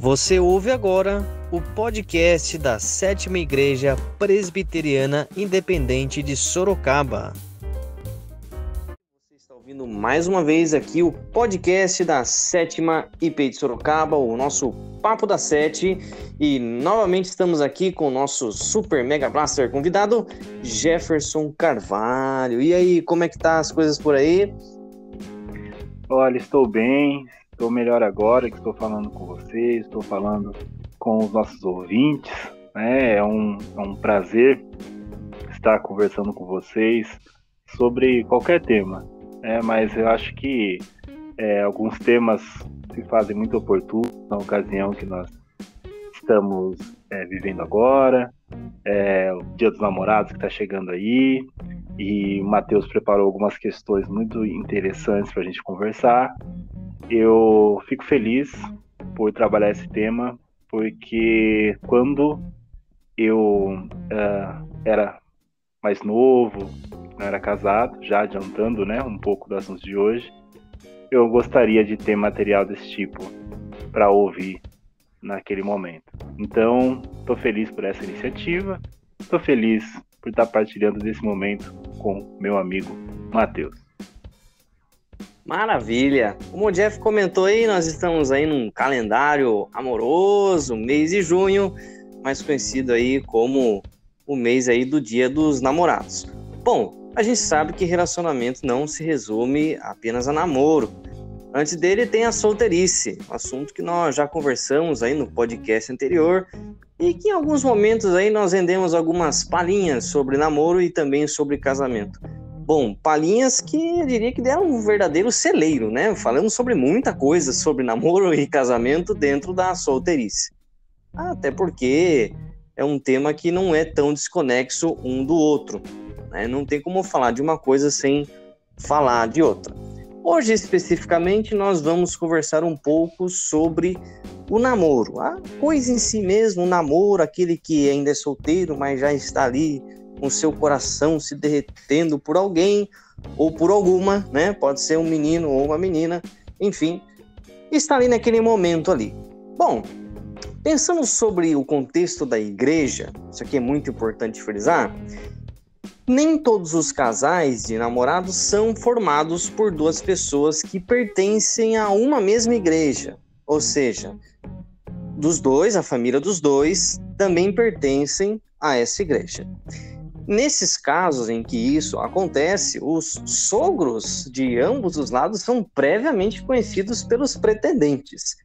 Você ouve agora o podcast da Sétima Igreja Presbiteriana Independente de Sorocaba. Você está ouvindo mais uma vez aqui o podcast da Sétima IP de Sorocaba, o nosso Papo da Sete. E novamente estamos aqui com o nosso Super Mega Blaster convidado, Jefferson Carvalho. E aí, como é que tá as coisas por aí? Olha, estou bem. Estou melhor agora que estou falando com vocês, estou falando com os nossos ouvintes, né? É um prazer estar conversando com vocês sobre qualquer tema, né? Mas eu acho que alguns temas se fazem muito oportunos na ocasião que nós estamos vivendo agora, o Dia dos Namorados que está chegando aí, e o Matheus preparou algumas questões muito interessantes para a gente conversar. Eu fico feliz por trabalhar esse tema, porque quando eu era mais novo, não era casado, já adiantando, né, um pouco do assunto de hoje, eu gostaria de ter material desse tipo para ouvir naquele momento. Então, estou feliz por essa iniciativa, estou feliz por estar partilhando desse momento com meu amigo Matheus. Maravilha! Como o Jeff comentou aí, nós estamos aí num calendário amoroso, mês de junho, mais conhecido aí como o mês aí do Dia dos Namorados. Bom, a gente sabe que relacionamento não se resume apenas a namoro. Antes dele tem a solteirice, assunto que nós já conversamos aí no podcast anterior e que em alguns momentos aí nós rendemos algumas palhinhas sobre namoro e também sobre casamento. Bom, palhinhas que eu diria que deram um verdadeiro celeiro, né? Falamos sobre muita coisa sobre namoro e casamento dentro da solteirice. Até porque é um tema que não é tão desconexo um do outro, né? Não tem como falar de uma coisa sem falar de outra. Hoje, especificamente, nós vamos conversar um pouco sobre o namoro. A coisa em si mesmo, o namoro, aquele que ainda é solteiro, mas já está ali com seu coração se derretendo por alguém ou por alguma, né? Pode ser um menino ou uma menina, enfim, está ali naquele momento ali. Bom, pensando sobre o contexto da igreja, isso aqui é muito importante frisar, nem todos os casais de namorados são formados por duas pessoas que pertencem a uma mesma igreja, ou seja, dos dois, a família dos dois também pertencem a essa igreja. Nesses casos em que isso acontece, os sogros de ambos os lados são previamente conhecidos pelos pretendentes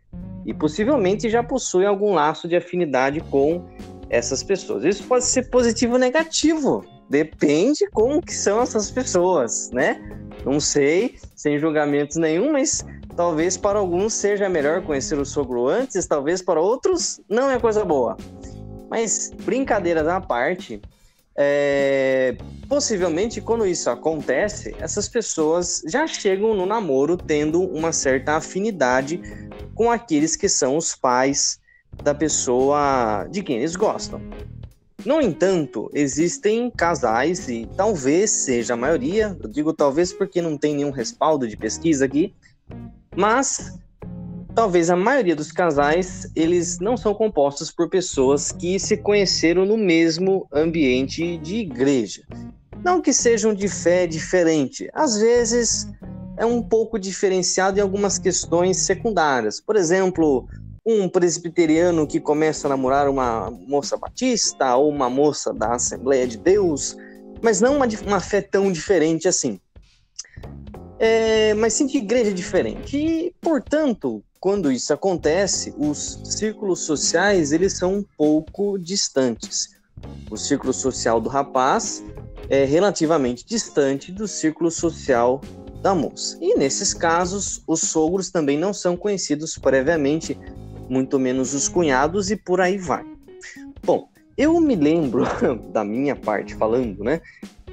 e possivelmente já possuem algum laço de afinidade com essas pessoas. Isso pode ser positivo ou negativo, depende como que são essas pessoas, né? Não sei, sem julgamentos nenhum, mas talvez para alguns seja melhor conhecer o sogro antes, talvez para outros não é coisa boa. Mas brincadeiras à parte, possivelmente quando isso acontece, essas pessoas já chegam no namoro tendo uma certa afinidade com aqueles que são os pais da pessoa de quem eles gostam. No entanto, existem casais, e talvez seja a maioria, eu digo talvez porque não tem nenhum respaldo de pesquisa aqui, mas talvez a maioria dos casais, eles não são compostos por pessoas que se conheceram no mesmo ambiente de igreja. Não que sejam de fé diferente, às vezes é um pouco diferenciado em algumas questões secundárias. Por exemplo, um presbiteriano que começa a namorar uma moça batista ou uma moça da Assembleia de Deus, mas não uma fé tão diferente assim. Mas sim de igreja diferente. E, portanto, quando isso acontece, os círculos sociais eles são um pouco distantes. O círculo social do rapaz é relativamente distante do círculo social da moça. E nesses casos, os sogros também não são conhecidos previamente, muito menos os cunhados, e por aí vai. Bom, eu me lembro da minha parte falando, né?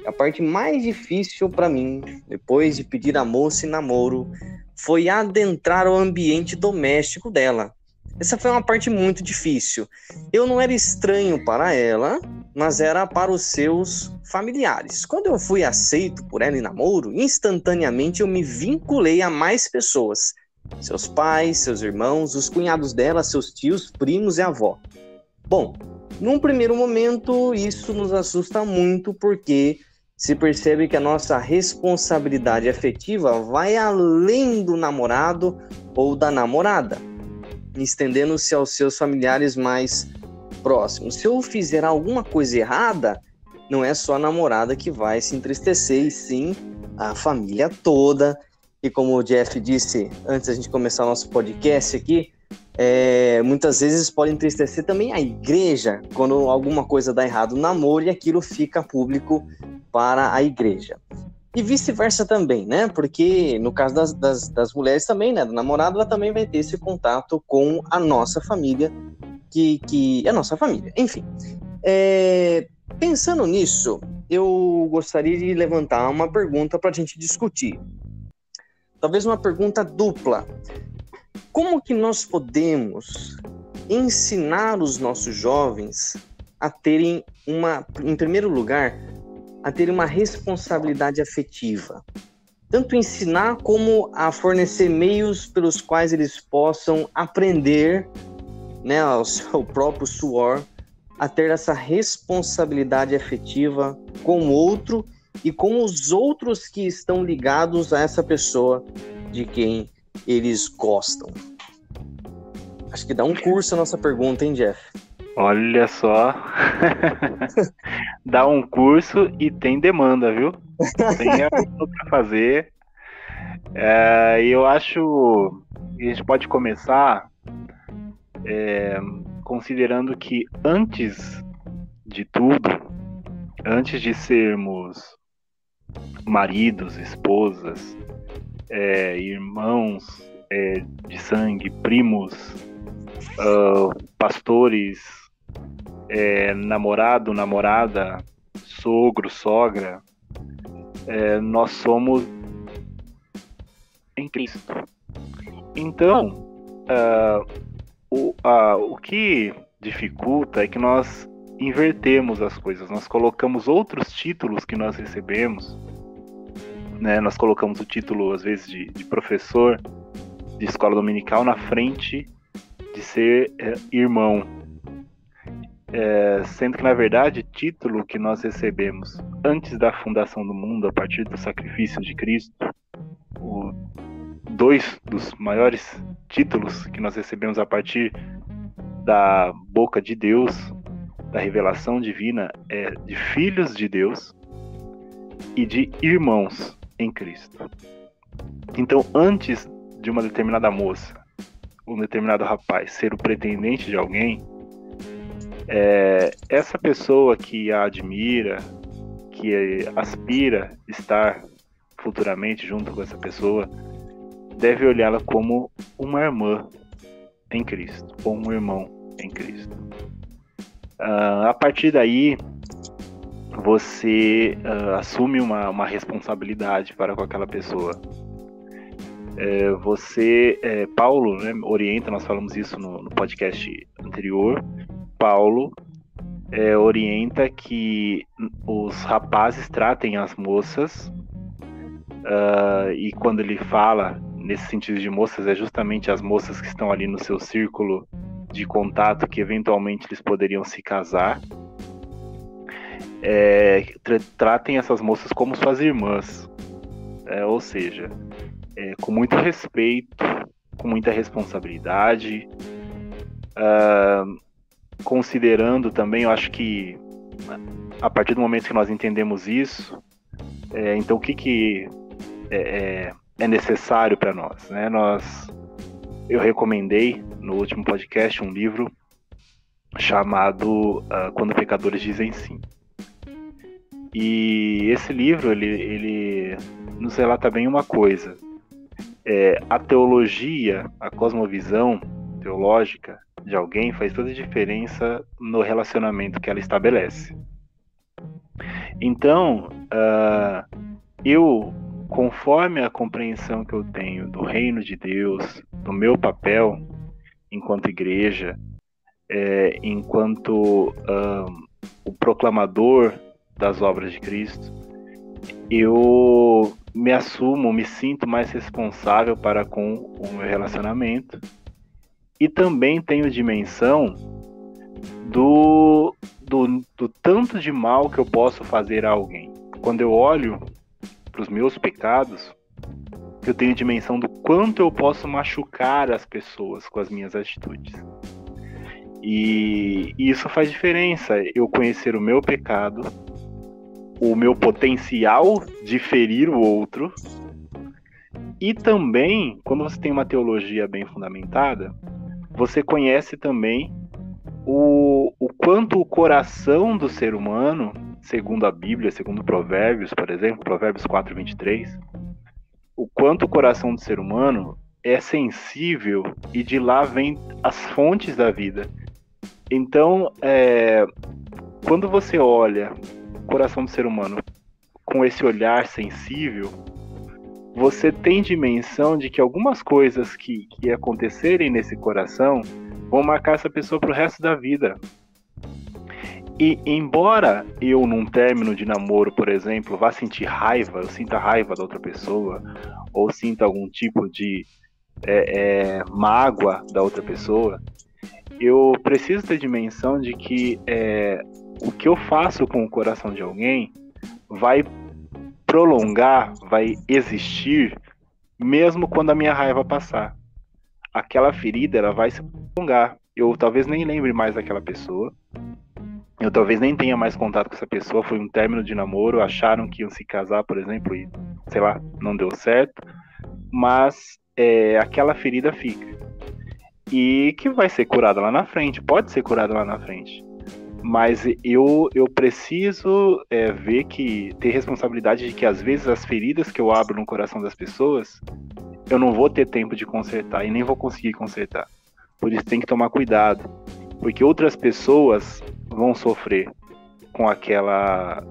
A parte mais difícil para mim, depois de pedir a moça em namoro, foi adentrar o ambiente doméstico dela. Essa foi uma parte muito difícil. Eu não era estranho para ela, mas era para os seus familiares. Quando eu fui aceito por ela em namoro, instantaneamente eu me vinculei a mais pessoas. seus pais, seus irmãos, os cunhados dela, seus tios, primos e avó. Bom, num primeiro momento, isso nos assusta muito porque se percebe que a nossa responsabilidade afetiva vai além do namorado ou da namorada, estendendo-se aos seus familiares mais próximos. Se eu fizer alguma coisa errada, não é só a namorada que vai se entristecer, e sim a família toda. E como o Jeff disse antes da gente começar o nosso podcast aqui, muitas vezes pode entristecer também a igreja quando alguma coisa dá errado no namoro e aquilo fica público para a igreja. E vice-versa também, né? Porque no caso das mulheres também, né? Do namorado, ela também vai ter esse contato com a nossa família, que é a nossa família. Enfim, pensando nisso, eu gostaria de levantar uma pergunta para a gente discutir. Talvez uma pergunta dupla. Como que nós podemos ensinar os nossos jovens a terem em primeiro lugar, a terem uma responsabilidade afetiva? Tanto ensinar como a fornecer meios pelos quais eles possam aprender, né, ao seu próprio suor, a ter essa responsabilidade afetiva com o outro e com os outros que estão ligados a essa pessoa de quem eles gostam. Acho que dá um curso a nossa pergunta, hein, Jeff? Olha só. Dá um curso e tem demanda, viu? Tem algo para fazer. Eu acho que a gente pode começar considerando que antes de tudo, antes de sermos maridos, esposas, irmãos de sangue, primos, pastores, namorado, namorada, sogro, sogra, nós somos em Cristo. Então, o que dificulta é que nós invertemos as coisas, nós colocamos outros títulos que nós recebemos, né? Nós colocamos o título, às vezes, de professor de escola dominical na frente de ser irmão, sendo que, na verdade, o título que nós recebemos antes da fundação do mundo, a partir do sacrifício de Cristo, dois dos maiores títulos que nós recebemos a partir da boca de Deus, da revelação divina, é de filhos de Deus e de irmãos em Cristo. Então, antes de uma determinada moça, um determinado rapaz ser o pretendente de alguém, essa pessoa que a admira, que aspira estar futuramente junto com essa pessoa, deve olhá-la como uma irmã em Cristo, ou um irmão em Cristo. A partir daí, você assume uma responsabilidade para com aquela pessoa. Paulo, né, orienta, nós falamos isso no podcast anterior, Paulo orienta que os rapazes tratem as moças, e quando ele fala nesse sentido de moças, é justamente as moças que estão ali no seu círculo de contato, que eventualmente eles poderiam se casar. Tratem essas moças como suas irmãs, ou seja, com muito respeito, com muita responsabilidade, considerando também, eu acho que a partir do momento que nós entendemos isso, então o que é necessário para nós, né? Eu recomendei no último podcast um livro chamado Quando Pecadores Dizem Sim. E esse livro ele nos relata bem uma coisa: a teologia, a cosmovisão teológica de alguém faz toda a diferença no relacionamento que ela estabelece. Então, conforme a compreensão que eu tenho do reino de Deus, do meu papel enquanto igreja, enquanto o proclamador das obras de Cristo, eu me assumo, me sinto mais responsável para com o meu relacionamento. E também tenho dimensão do tanto de mal que eu posso fazer a alguém. Quando eu olho para os meus pecados, eu tenho dimensão do quanto eu posso machucar as pessoas com as minhas atitudes. E isso faz diferença, eu conhecer o meu pecado, o meu potencial de ferir o outro, e também, quando você tem uma teologia bem fundamentada, você conhece também o quanto o coração do ser humano, segundo a Bíblia, segundo Provérbios, por exemplo, Provérbios 4:23, o quanto o coração do ser humano é sensível e de lá vem as fontes da vida. Então, quando você olha o coração do ser humano com esse olhar sensível, você tem dimensão de que algumas coisas que acontecerem nesse coração vão marcar essa pessoa pro resto da vida. E embora eu, num término de namoro, por exemplo, vá sentir raiva, eu sinta raiva da outra pessoa, ou sinta algum tipo de mágoa da outra pessoa, eu preciso ter dimensão de que o que eu faço com o coração de alguém vai prolongar, vai existir, mesmo quando a minha raiva passar. Aquela ferida, ela vai se prolongar. Eu talvez nem lembre mais daquela pessoa, eu talvez nem tenha mais contato com essa pessoa, foi um término de namoro, acharam que iam se casar, por exemplo, e, sei lá, não deu certo, mas aquela ferida fica. E que vai ser curada lá na frente, pode ser curada lá na frente. Mas eu preciso ver que, ter responsabilidade de que às vezes as feridas que eu abro no coração das pessoas, eu não vou ter tempo de consertar e nem vou conseguir consertar. Por isso tem que tomar cuidado, porque outras pessoas vão sofrer com aquela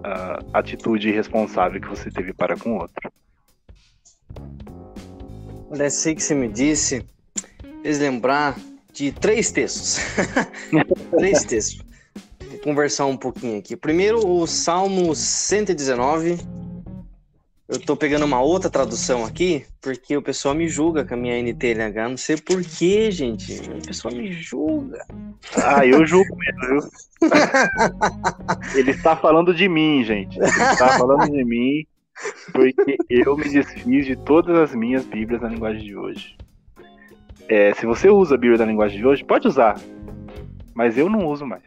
atitude irresponsável que você teve para com o outro. Olha, sei que você me disse, fez lembrar de 3 textos. 3 textos. Vou conversar um pouquinho aqui. Primeiro, o Salmo 119. Eu tô pegando uma outra tradução aqui, porque o pessoal me julga com a minha NTLH. Não sei por quê, gente. O pessoal me julga. Eu julgo mesmo, viu? Ele está falando de mim, gente. Ele está falando de mim porque eu me desfiz de todas as minhas Bíblias na linguagem de hoje. Se você usa a Bíblia da linguagem de hoje, pode usar. Mas eu não uso mais.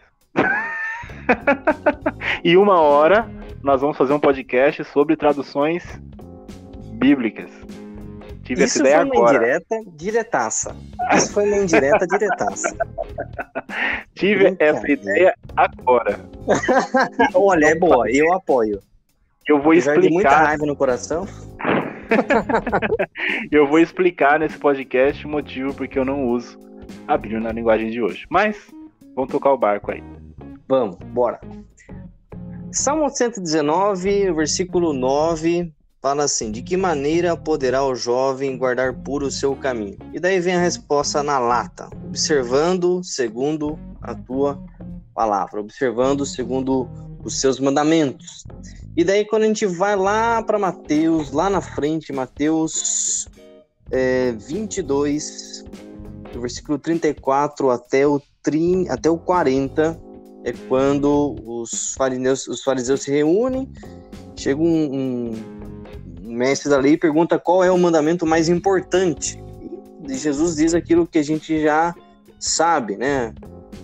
E uma hora nós vamos fazer um podcast sobre traduções bíblicas. Tive essa ideia agora. Isso foi uma indireta diretaça. Isso foi uma indireta diretaça. Tive essa ideia agora. Olha, é boa, eu apoio. Eu vou explicar. De muita raiva no coração. Eu vou explicar nesse podcast o motivo porque eu não uso a Bíblia na linguagem de hoje. Mas vamos tocar o barco aí. Vamos, bora. Salmo 119, versículo 9, fala assim: de que maneira poderá o jovem guardar puro o seu caminho? E daí vem a resposta na lata: observando segundo a tua palavra, observando segundo os seus mandamentos. E daí quando a gente vai lá para Mateus, lá na frente, Mateus 22, do versículo 34 até o 40, é quando os fariseus se reúnem, chega um mestre da lei e pergunta qual é o mandamento mais importante. E Jesus diz aquilo que a gente já sabe, né?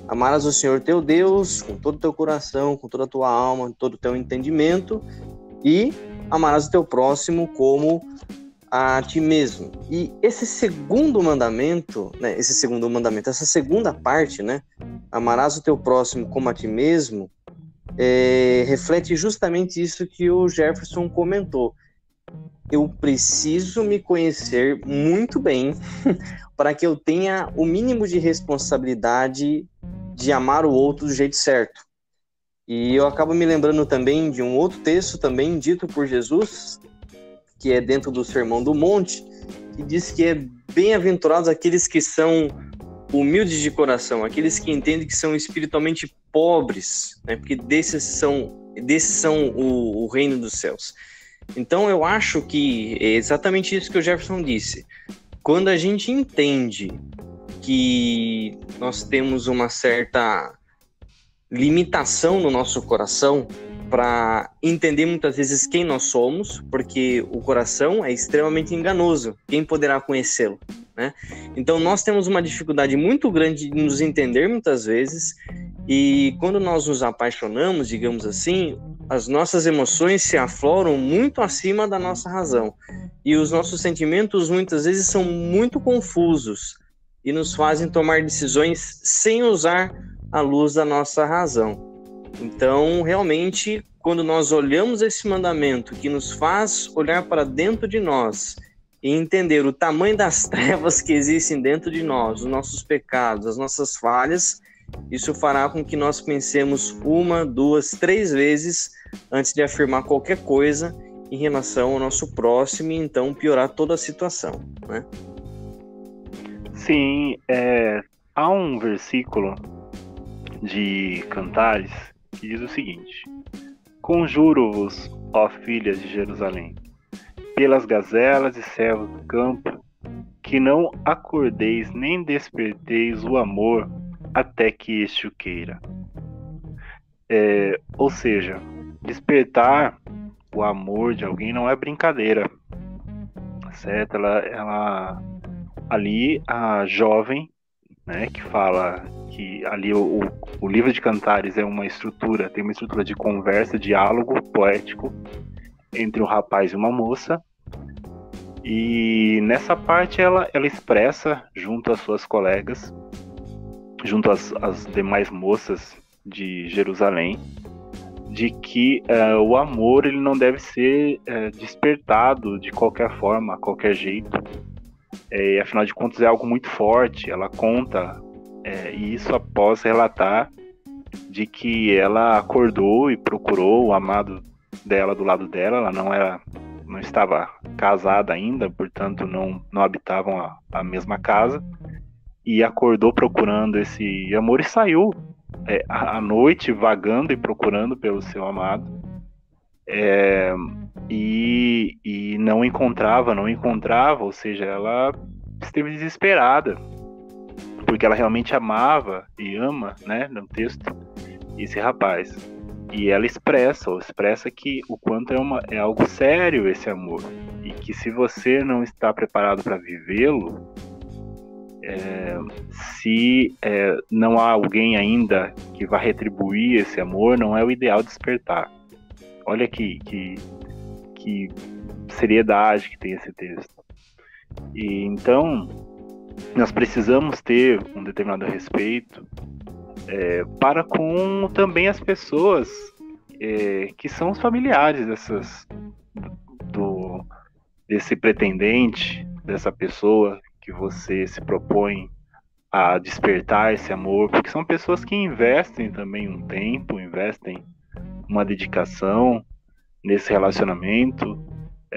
Amarás o Senhor teu Deus com todo o teu coração, com toda a tua alma, com todo o teu entendimento, e amarás o teu próximo como a ti mesmo. E esse segundo mandamento, né, essa segunda parte, né, amarás o teu próximo como a ti mesmo, reflete justamente isso que o Jefferson comentou. Eu preciso me conhecer muito bem para que eu tenha o mínimo de responsabilidade de amar o outro do jeito certo. E eu acabo me lembrando também de um outro texto também dito por Jesus, que é dentro do Sermão do Monte, que diz que é bem-aventurados aqueles que são humildes de coração, aqueles que entendem que são espiritualmente pobres, né? Porque desses são o reino dos céus. Então eu acho que é exatamente isso que o Jefferson disse. Quando a gente entende que nós temos uma certa limitação no nosso coração para entender muitas vezes quem nós somos, porque o coração é extremamente enganoso. Quem poderá conhecê-lo, né? Então nós temos uma dificuldade muito grande de nos entender muitas vezes, e quando nós nos apaixonamos, digamos assim, as nossas emoções se afloram muito acima da nossa razão, e os nossos sentimentos muitas vezes são muito confusos e nos fazem tomar decisões sem usar a luz da nossa razão. Então, realmente, quando nós olhamos esse mandamento que nos faz olhar para dentro de nós e entender o tamanho das trevas que existem dentro de nós, os nossos pecados, as nossas falhas, isso fará com que nós pensemos 1, 2, 3 vezes antes de afirmar qualquer coisa em relação ao nosso próximo e então piorar toda a situação, né? Sim, há um versículo de Cantares que diz o seguinte: Conjuro-vos, ó filhas de Jerusalém, pelas gazelas e servos do campo, que não acordeis nem desperteis o amor até que este o queira. Ou seja, despertar o amor de alguém não é brincadeira, certo? Ela ali, a jovem, né, que fala que ali o livro de Cantares é uma estrutura, tem uma estrutura de conversa, diálogo poético entre um rapaz e uma moça, e nessa parte ela expressa junto às suas colegas, junto às demais moças de Jerusalém, de que o amor ele não deve ser despertado de qualquer forma, a qualquer jeito. Afinal de contas é algo muito forte. Ela conta isso após relatar de que ela acordou e procurou o amado dela do lado dela. Ela não estava casada ainda, portanto não habitavam a mesma casa, e acordou procurando esse amor e saiu à noite vagando e procurando pelo seu amado, e não encontrava, ou seja, ela esteve desesperada, porque ela realmente amava e ama, né, no texto, esse rapaz. E ela expressa que o quanto é algo sério esse amor, e que se você não está preparado para vivê-lo, se não há alguém ainda que vá retribuir esse amor, não é o ideal despertar. Olha que seriedade que tem esse texto. E então nós precisamos ter um determinado respeito para com também as pessoas que são os familiares desse pretendente, dessa pessoa que você se propõe a despertar esse amor, porque são pessoas que investem também um tempo, investem uma dedicação nesse relacionamento.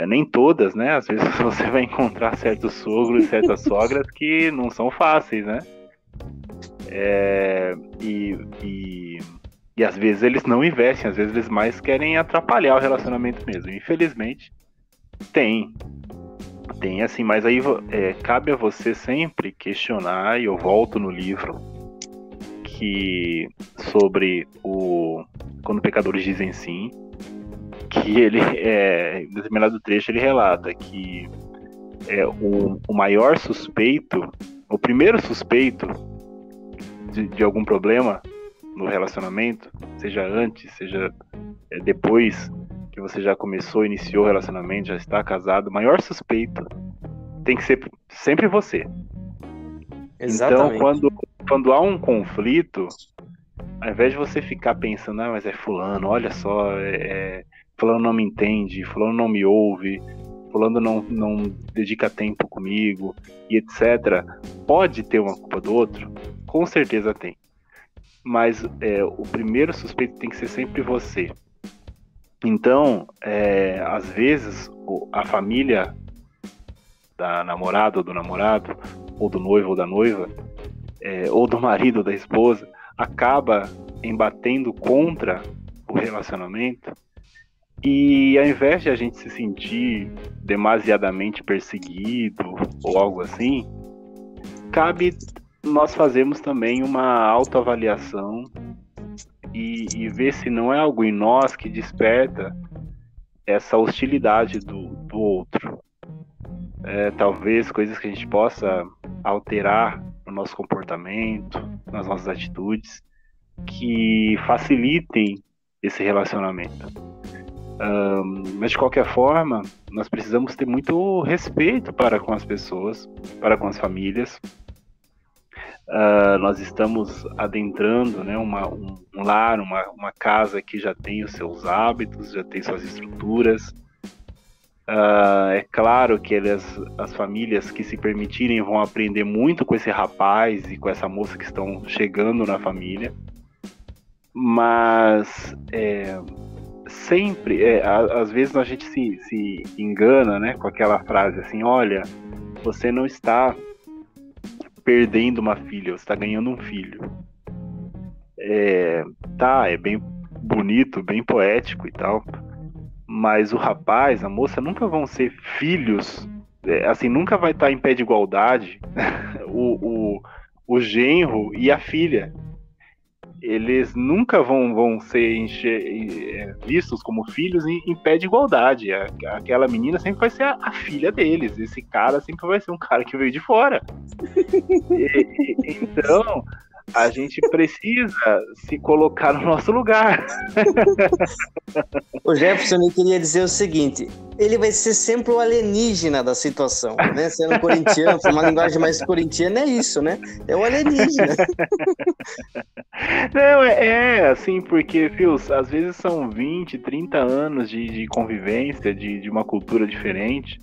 Nem todas, né? Às vezes você vai encontrar certos sogros e certas sogras que não são fáceis, né? E às vezes eles não investem, às vezes eles mais querem atrapalhar o relacionamento mesmo. Infelizmente, tem assim, mas aí cabe a você sempre questionar, e eu volto no livro que sobre quando pecadores dizem sim, que ele, em determinado trecho, ele relata que o maior suspeito, o primeiro suspeito de algum problema no relacionamento, seja antes, seja depois que você já iniciou o relacionamento, já está casado, o maior suspeito tem que ser sempre você. Exatamente. Então, quando há um conflito, ao invés de você ficar pensando, mas é fulano, olha só, fulano não me entende, fulano não me ouve, fulano não dedica tempo comigo, e etc. Pode ter uma culpa do outro? Com certeza tem. Mas o primeiro suspeito tem que ser sempre você. Então, às vezes, a família da namorada ou do namorado, ou do noivo ou da noiva, ou do marido ou da esposa, acaba embatendo contra o relacionamento, E ao invés de a gente se sentir demasiadamente perseguido ou algo assim, cabe nós fazermos também uma autoavaliação e ver se não é algo em nós que desperta essa hostilidade do outro. Talvez coisas que a gente possa alterar no nosso comportamento, nas nossas atitudes, que facilitem esse relacionamento. Mas de qualquer forma, nós precisamos ter muito respeito para com as pessoas, para com as famílias. Nós estamos adentrando, né, um lar, uma casa que já tem os seus hábitos, já tem suas estruturas. É claro que as famílias que se permitirem vão aprender muito com esse rapaz e com essa moça que estão chegando na família, mas sempre, às vezes a gente se engana, né, com aquela frase assim: olha, você não está perdendo uma filha, você está ganhando um filho. É bem bonito, bem poético e tal, mas o rapaz, a moça nunca vão ser filhos, assim, nunca vai estar em pé de igualdade o genro e a filha. Eles nunca vão ser vistos como filhos em pé de igualdade. Aquela menina sempre vai ser a filha deles. Esse cara sempre vai ser um cara que veio de fora. Então, a gente precisa se colocar no nosso lugar. O Jefferson, eu queria dizer o seguinte: ele vai ser sempre o alienígena da situação, né? Sendo corintiano, uma linguagem mais corintiana, é isso, né? É o alienígena. Não, assim, porque, Fios, às vezes são 20, 30 anos de convivência, de uma cultura diferente,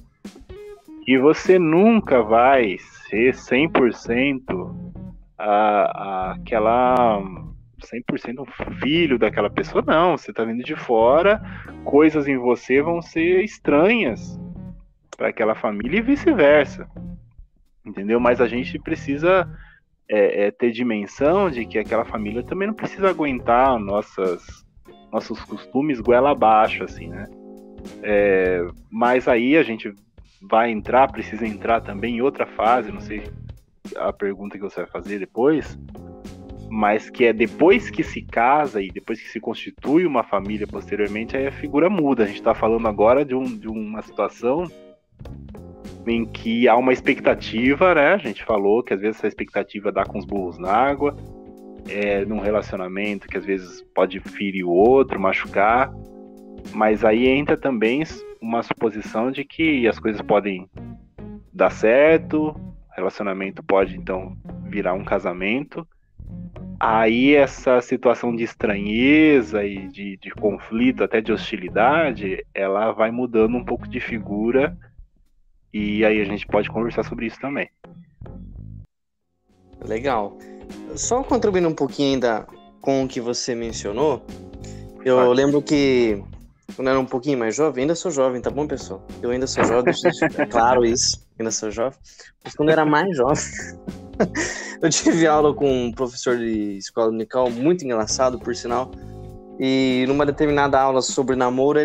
e você nunca vai ser 100% aquela 100% filho daquela pessoa. Não, você tá vindo de fora, coisas em você vão ser estranhas para aquela família e vice-versa, entendeu? Mas a gente precisa ter dimensão de que aquela família também não precisa aguentar nossos costumes goela abaixo, assim, né? Mas aí a gente precisa entrar também em outra fase, não sei a pergunta que você vai fazer depois, mas que é depois que se casa e depois que se constitui uma família posteriormente, aí a figura muda. A gente está falando agora de uma situação em que há uma expectativa, né? A gente falou que às vezes essa expectativa dá com os burros na água, num relacionamento que às vezes pode ferir o outro, machucar, mas aí entra também uma suposição de que as coisas podem dar certo, relacionamento pode então virar um casamento. Aí essa situação de estranheza e de conflito, até de hostilidade, ela vai mudando um pouco de figura, e aí a gente pode conversar sobre isso também. Legal. Só contribuindo um pouquinho ainda com o que você mencionou, eu lembro que quando eu era um pouquinho mais jovem, ainda sou jovem, tá bom, pessoal? Eu ainda sou jovem, é claro isso, ainda sou jovem, mas quando eu era mais jovem, eu tive aula com um professor de escola dominical, muito engraçado, por sinal, e numa determinada aula sobre namoro,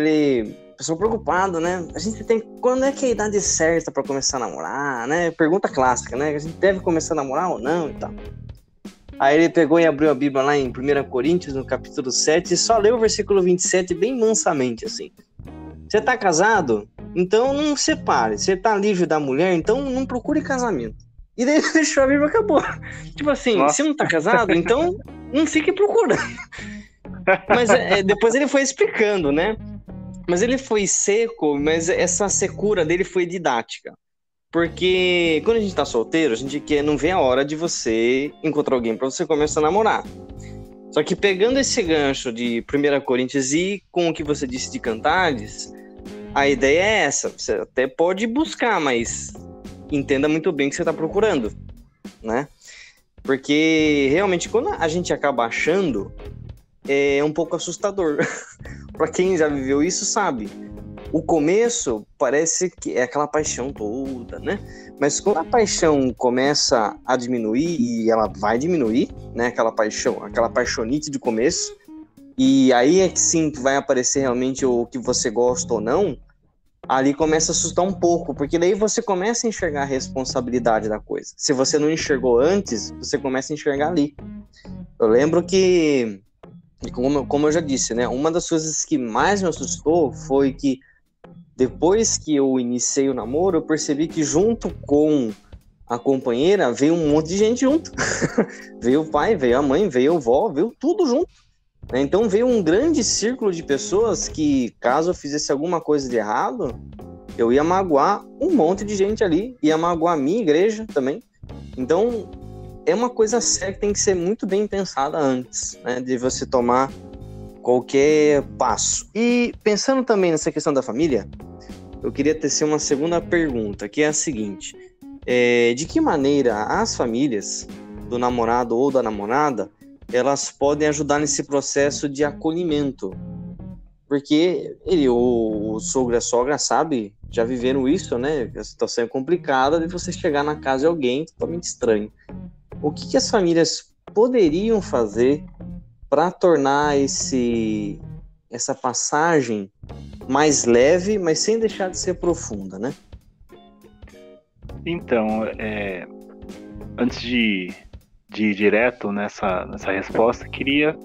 pessoa preocupada, né? A gente tem... Quando é que é a idade certa pra começar a namorar, né? Pergunta clássica, né? A gente deve começar a namorar ou não e tal. Aí ele pegou e abriu a Bíblia lá em 1 Coríntios, no capítulo 7, e só leu o versículo 27 bem mansamente, assim. Você tá casado? Então não separe. Você tá livre da mulher? Então não procure casamento. E daí ele deixou a Bíblia e acabou. Tipo assim, Nossa. Se não tá casado, então não fique procurando. Mas depois ele foi explicando, né? Mas ele foi seco, mas essa secura dele foi didática. Porque quando a gente tá solteiro, a gente não vê a hora de você encontrar alguém pra você começar a namorar. Só que pegando esse gancho de 1 Coríntios e com o que você disse de Cantares, a ideia é essa. Você até pode buscar, mas entenda muito bem o que você tá procurando, né? Porque realmente quando a gente acaba achando, é um pouco assustador. Pra quem já viveu isso sabe. O começo parece que é aquela paixão toda, né? Mas quando a paixão começa a diminuir, e ela vai diminuir, né? Aquela paixão, aquela paixonite de começo, e aí é que sim que vai aparecer realmente o que você gosta ou não, ali começa a assustar um pouco, porque daí você começa a enxergar a responsabilidade da coisa. Se você não enxergou antes, você começa a enxergar ali. Eu lembro que, como eu já disse, né, uma das coisas que mais me assustou foi que depois que eu iniciei o namoro, eu percebi que junto com a companheira veio um monte de gente junto. Veio o pai, veio a mãe, veio a avó, veio tudo junto. Então veio um grande círculo de pessoas que, caso eu fizesse alguma coisa de errado, eu ia magoar um monte de gente ali, ia magoar a minha igreja também. Então é uma coisa séria que tem que ser muito bem pensada antes, né, de você tomar qualquer passo. E pensando também nessa questão da família, eu queria tecer uma segunda pergunta, que é a seguinte: de que maneira as famílias do namorado ou da namorada elas podem ajudar nesse processo de acolhimento? Porque o sogro e a sogra, sabe, já viveram isso, né? A situação é complicada de você chegar na casa de alguém totalmente estranho. O que as famílias poderiam fazer para tornar essa passagem mais leve, mas sem deixar de ser profunda, né? Então, antes de ir direto nessa resposta, queria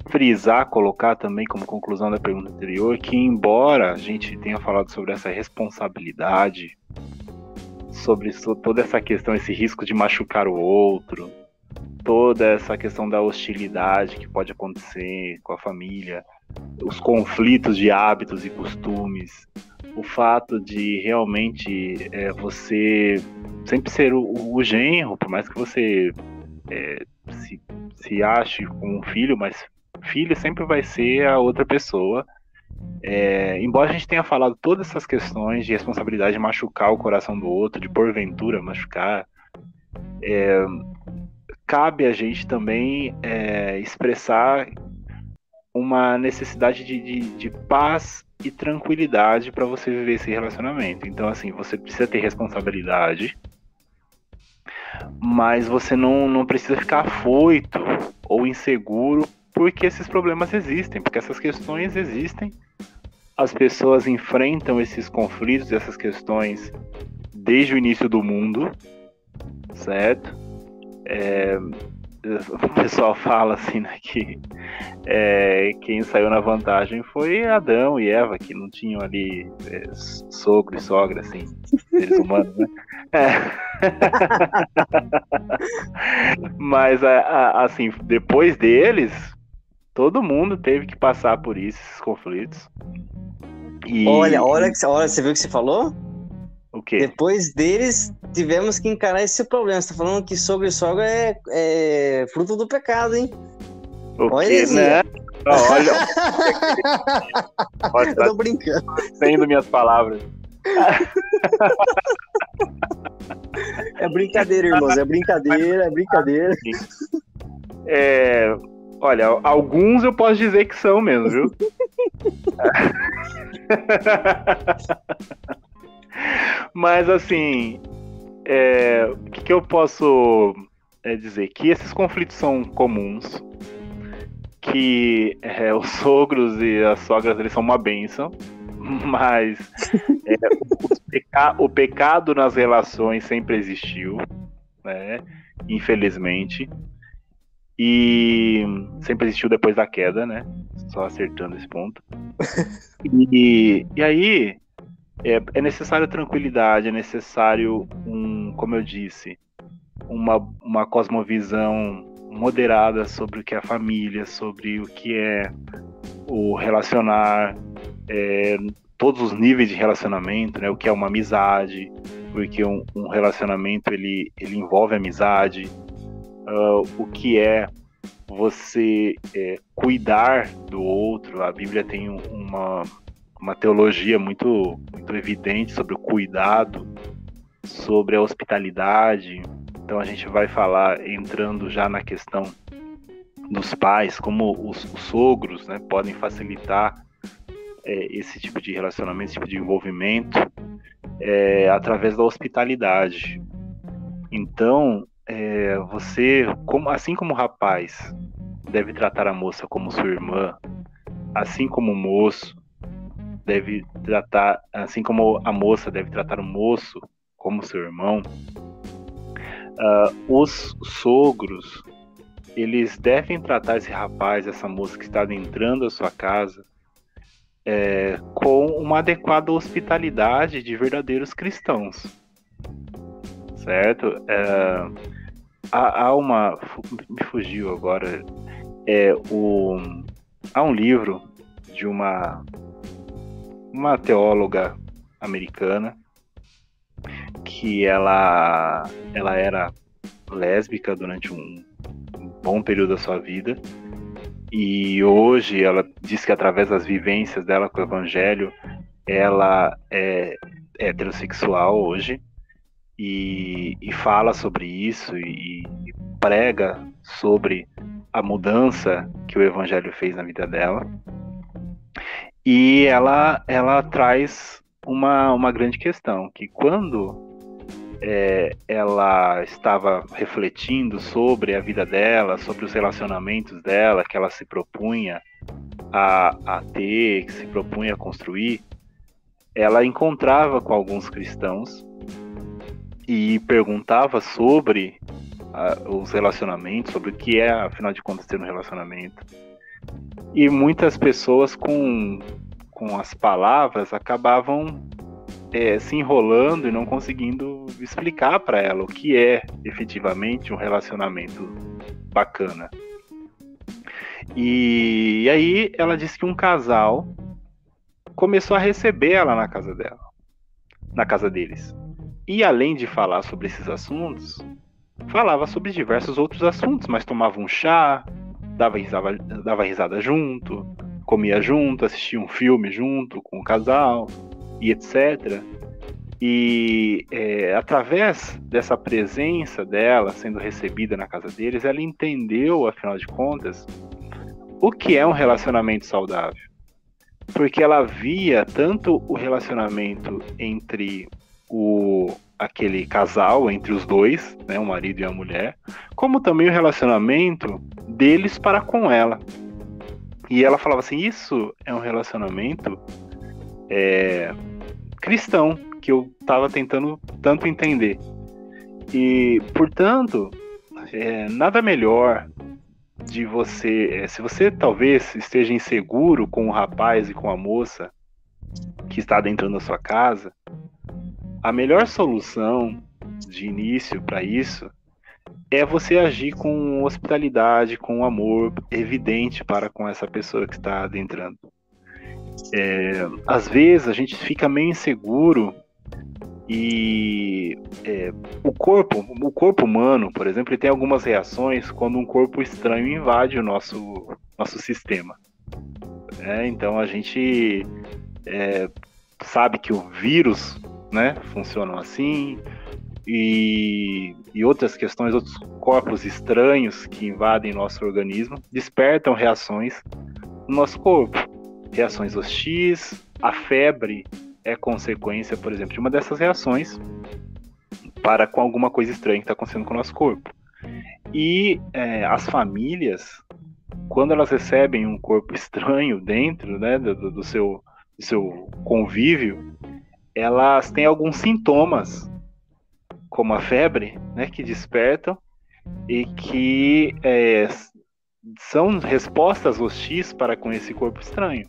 frisar, colocar também como conclusão da pergunta anterior, que embora a gente tenha falado sobre essa responsabilidade, sobre toda essa questão, esse risco de machucar o outro, toda essa questão da hostilidade que pode acontecer com a família, os conflitos de hábitos e costumes, o fato de realmente você sempre ser o genro, por mais que você se ache como um filho, mas filho sempre vai ser a outra pessoa. Embora a gente tenha falado todas essas questões de responsabilidade de machucar o coração do outro, de porventura machucar, cabe a gente também expressar uma necessidade de paz e tranquilidade para você viver esse relacionamento. Então, assim, você precisa ter responsabilidade, mas você não precisa ficar afoito ou inseguro porque esses problemas existem, porque essas questões existem. As pessoas enfrentam esses conflitos, essas questões desde o início do mundo, certo? O pessoal fala assim, né, que quem saiu na vantagem foi Adão e Eva, que não tinham ali sogro e sogra, assim, seres humanos, né? Mas, assim, depois deles, todo mundo teve que passar por isso, esses conflitos. Olha, você viu o que você falou? O quê? Depois deles, tivemos que encarar esse problema. Você tá falando que sogro e sogra é fruto do pecado, hein? O quê, né? Olha. Eu tô brincando. Sendo minhas palavras. É brincadeira, irmãos. É brincadeira. Olha, alguns eu posso dizer que são mesmo, viu? Mas assim, o que eu posso dizer? Que esses conflitos são comuns, que os sogros e as sogras eles são uma bênção, mas o pecado nas relações sempre existiu, né? Infelizmente, e sempre existiu depois da queda, né? Só acertando esse ponto. E aí é necessário tranquilidade, é necessário como eu disse, uma cosmovisão moderada sobre o que é a família, sobre o que é o relacionar, todos os níveis de relacionamento, né? O que é uma amizade, porque um relacionamento ele envolve amizade, o que é você cuidar do outro. A Bíblia tem uma teologia muito, muito evidente sobre o cuidado, sobre a hospitalidade. Então a gente vai falar, entrando já na questão dos pais, como os sogros, né, podem facilitar esse tipo de relacionamento, esse tipo de envolvimento, através da hospitalidade. Então, você, assim como o rapaz deve tratar a moça como sua irmã, assim como o moço deve tratar, assim como a moça deve tratar o moço como seu irmão, os sogros, eles devem tratar esse rapaz, essa moça que está adentrando a sua casa, com uma adequada hospitalidade de verdadeiros cristãos, certo? Me fugiu agora, há um livro de uma teóloga americana que ela era lésbica durante um bom período da sua vida, e hoje ela diz que através das vivências dela com o evangelho ela é heterossexual hoje, e fala sobre isso e prega sobre a mudança que o evangelho fez na vida dela. E ela traz uma grande questão, que quando ela estava refletindo sobre a vida dela, sobre os relacionamentos dela, que ela se propunha a ter, que se propunha a construir, ela encontrava com alguns cristãos e perguntava sobre os relacionamentos, sobre o que é, afinal de contas, ter um relacionamento. E muitas pessoas com as palavras acabavam se enrolando e não conseguindo explicar para ela o que é efetivamente um relacionamento bacana. E aí ela disse que um casal começou a receber ela na casa deles. E além de falar sobre esses assuntos, falava sobre diversos outros assuntos, mas tomava um chá, dava risada junto, comia junto, assistia um filme junto com o casal e etc. E através dessa presença dela sendo recebida na casa deles, ela entendeu, afinal de contas, o que é um relacionamento saudável. Porque ela via tanto o relacionamento entre aquele casal, entre os dois, né, o marido e a mulher, como também o relacionamento deles para com ela. E ela falava assim, isso é um relacionamento cristão, que eu estava tentando tanto entender. E, portanto, nada melhor de você, se você talvez esteja inseguro com o rapaz e com a moça que está adentrando a sua casa, a melhor solução de início para isso é você agir com hospitalidade, com amor evidente para com essa pessoa que está adentrando. Às vezes a gente fica meio inseguro e o corpo humano, por exemplo, ele tem algumas reações quando um corpo estranho invade o nosso sistema. Então a gente sabe que o vírus, né, funcionam assim, e outras questões, outros corpos estranhos que invadem nosso organismo despertam reações no nosso corpo, reações hostis. A febre é consequência, por exemplo, de uma dessas reações para com alguma coisa estranha que está acontecendo com o nosso corpo. E as famílias, quando elas recebem um corpo estranho dentro, né, do seu convívio, elas têm alguns sintomas, como a febre, né, que despertam e que são respostas hostis para com esse corpo estranho.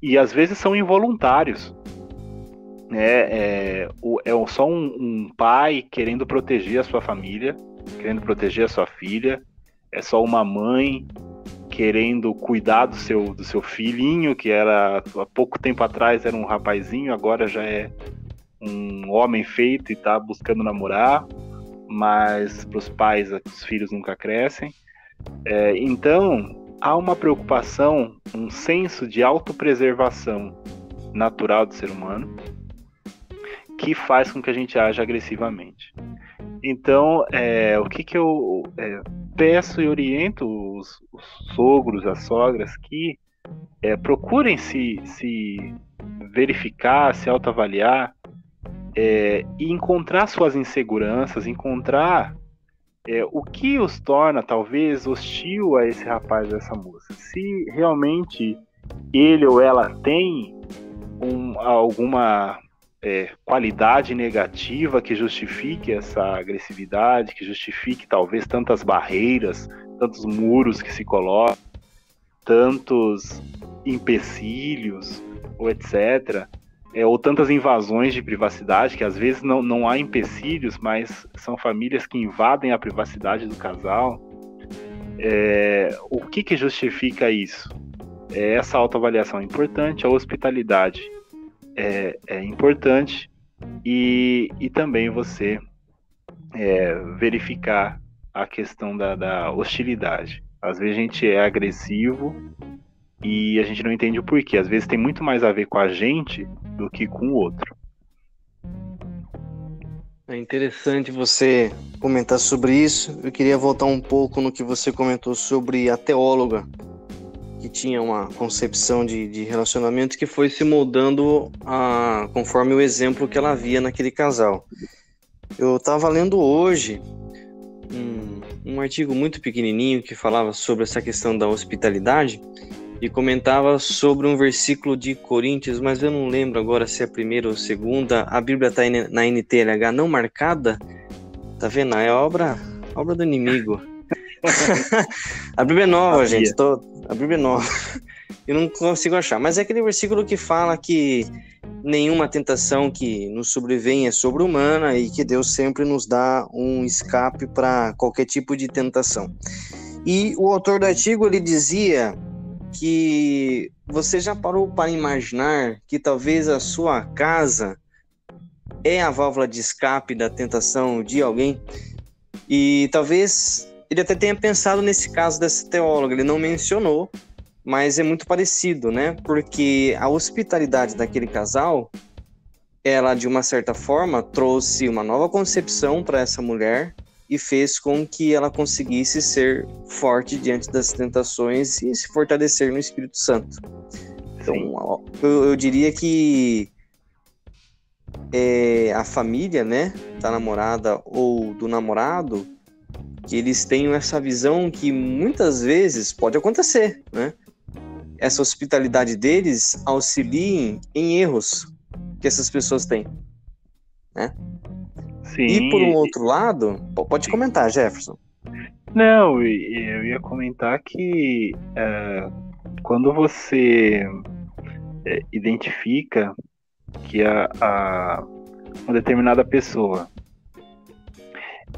E às vezes são involuntários. É só um pai querendo proteger a sua família, querendo proteger a sua filha. É só uma mãe querendo cuidar do seu filhinho, que era há pouco tempo atrás era um rapazinho, agora já é um homem feito e está buscando namorar, mas para os pais os filhos nunca crescem. Então há uma preocupação, um senso de autopreservação natural do ser humano que faz com que a gente aja agressivamente. Então, o que eu peço e oriento os sogros, as sogras, que procurem se verificar, se autoavaliar, e encontrar suas inseguranças, encontrar o que os torna, talvez, hostil a esse rapaz, a essa moça? Se realmente ele ou ela tem alguma qualidade negativa que justifique essa agressividade, que justifique, talvez, tantas barreiras, tantos muros que se colocam, tantos empecilhos, ou etc., ou tantas invasões de privacidade, que às vezes não há empecilhos, mas são famílias que invadem a privacidade do casal. O que justifica isso? Essa autoavaliação é importante, a hospitalidade é importante, e também você verificar a questão da hostilidade. Às vezes a gente é agressivo e a gente não entende o porquê. Às vezes tem muito mais a ver com a gente do que com o outro. É interessante você comentar sobre isso. Eu queria voltar um pouco no que você comentou sobre a teóloga, que tinha uma concepção de relacionamento que foi se moldando conforme o exemplo que ela via naquele casal. Eu estava lendo hoje um artigo muito pequenininho que falava sobre essa questão da hospitalidade e comentava sobre um versículo de Coríntios, mas eu não lembro agora se é a primeira ou segunda. A Bíblia está na NTLH não marcada. Tá vendo? É obra do inimigo. A Bíblia é nova, gente. A Bíblia é nova. Eu não consigo achar. Mas é aquele versículo que fala que nenhuma tentação que nos sobrevém é sobre-humana e que Deus sempre nos dá um escape para qualquer tipo de tentação. E o autor do artigo, ele dizia que você já parou para imaginar que talvez a sua casa é a válvula de escape da tentação de alguém? E talvez ele até tenha pensado nesse caso dessa teóloga, ele não mencionou, mas é muito parecido, né? Porque a hospitalidade daquele casal, ela de uma certa forma trouxe uma nova concepção para essa mulher e fez com que ela conseguisse ser forte diante das tentações e se fortalecer no Espírito Santo. Então, eu diria que a família, né, da namorada ou do namorado, que eles tenham essa visão que muitas vezes pode acontecer, né? Essa hospitalidade deles auxiliem em erros que essas pessoas têm, né? Sim. E por um outro lado, pode comentar, Jefferson. Não, eu ia comentar que quando você identifica que uma determinada pessoa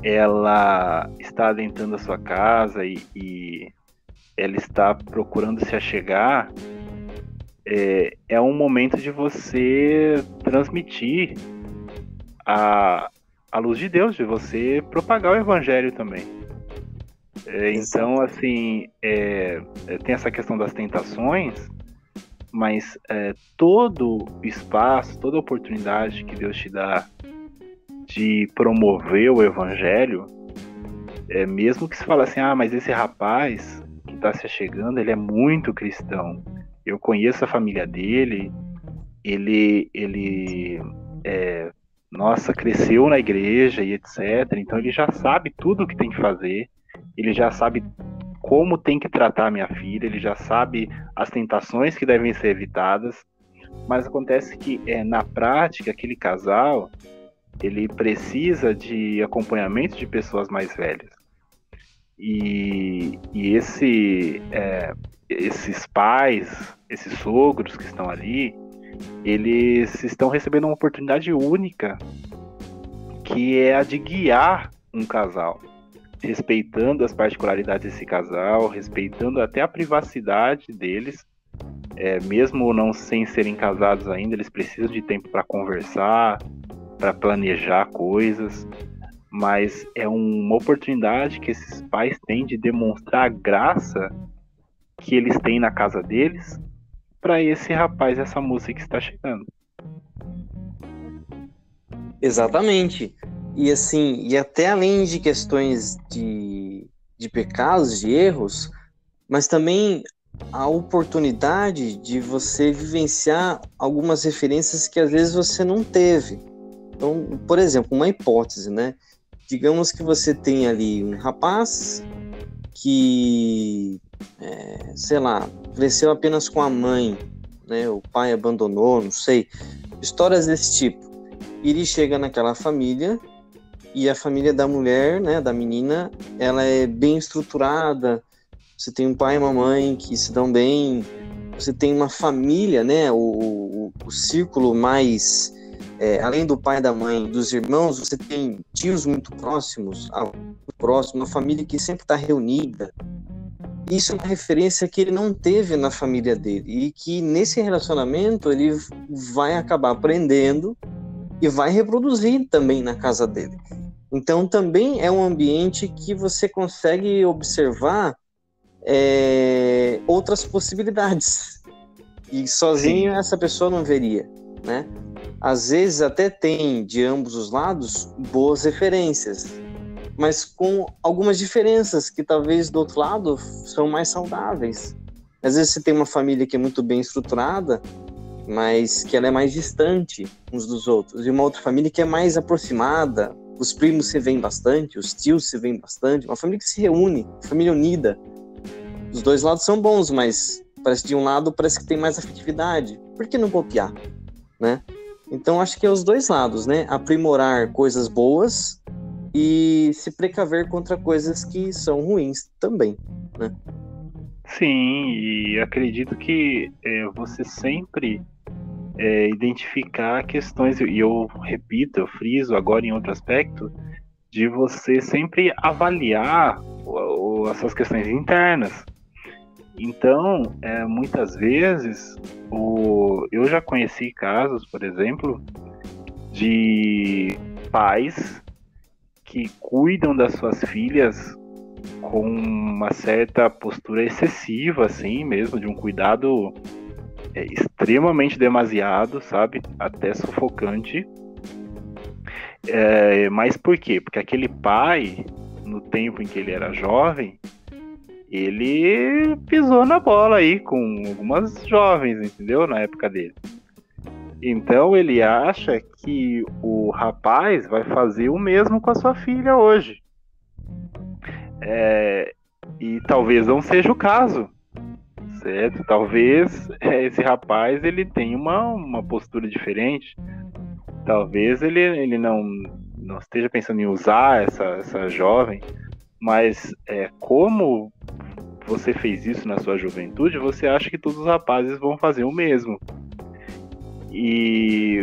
ela está adentrando a sua casa e ela está procurando se achegar, é um momento de você transmitir a luz de Deus, de você propagar o evangelho também. Então, assim, tem essa questão das tentações, mas todo espaço, toda oportunidade que Deus te dá de promover o evangelho, mesmo que se fale assim, mas esse rapaz que está se achegando, ele é muito cristão, eu conheço a família dele, ele cresceu na igreja e etc, então ele já sabe tudo o que tem que fazer, ele já sabe como tem que tratar a minha filha, ele já sabe as tentações que devem ser evitadas, mas acontece que na prática aquele casal ele precisa de acompanhamento de pessoas mais velhas. E esses pais, esses sogros que estão ali, eles estão recebendo uma oportunidade única, que é a de guiar um casal, respeitando as particularidades desse casal, respeitando até a privacidade deles, mesmo não sem serem casados ainda, eles precisam de tempo para conversar, para planejar coisas, mas é uma oportunidade que esses pais têm de demonstrar a graça que eles têm na casa deles para esse rapaz, essa moça que está chegando. Exatamente. E assim, e até além de questões de pecados, de erros, mas também a oportunidade de você vivenciar algumas referências que às vezes você não teve. Então, por exemplo, uma hipótese, né? digamos que você tem ali um rapaz que, sei lá, cresceu apenas com a mãe, né? O pai abandonou, não sei, histórias desse tipo. E ele chega naquela família, e a família da mulher, né, da menina, ela é bem estruturada. Você tem um pai e uma mãe que se dão bem, você tem uma família, né, o círculo mais, além do pai e da mãe, dos irmãos, você tem tios muito próximos, uma família que sempre está reunida. Isso é uma referência que ele não teve na família dele, e que nesse relacionamento ele vai acabar aprendendo e vai reproduzir também na casa dele. Então também é um ambiente que você consegue observar outras possibilidades, e sozinho essa pessoa não veria, né? Às vezes até tem de ambos os lados boas referências, mas com algumas diferenças que talvez do outro lado são mais saudáveis. Às vezes você tem uma família que é muito bem estruturada, mas que ela é mais distante uns dos outros, e uma outra família que é mais aproximada, os primos se veem bastante, os tios se veem bastante, uma família que se reúne, família unida. Os dois lados são bons, mas parece que de um lado parece que tem mais afetividade. Por que não copiar, né? Então acho que é os dois lados, né? Aprimorar coisas boas e se precaver contra coisas que são ruins também, né? Sim, e acredito que você sempre identificar questões, e eu repito, eu friso agora em outro aspecto, de você sempre avaliar essas questões internas. Então, muitas vezes, eu já conheci casos, por exemplo, de pais que cuidam das suas filhas com uma certa postura excessiva, assim mesmo, de um cuidado extremamente demasiado, sabe? Até sufocante. Mas por quê? Porque aquele pai, no tempo em que ele era jovem, ele pisou na bola aí com algumas jovens, entendeu? Na época dele. Então ele acha que o rapaz vai fazer o mesmo com a sua filha hoje. E talvez não seja o caso, certo? Talvez esse rapaz ele tenha uma postura diferente. Talvez ele não esteja pensando em usar essa jovem, mas como você fez isso na sua juventude, você acha que todos os rapazes vão fazer o mesmo.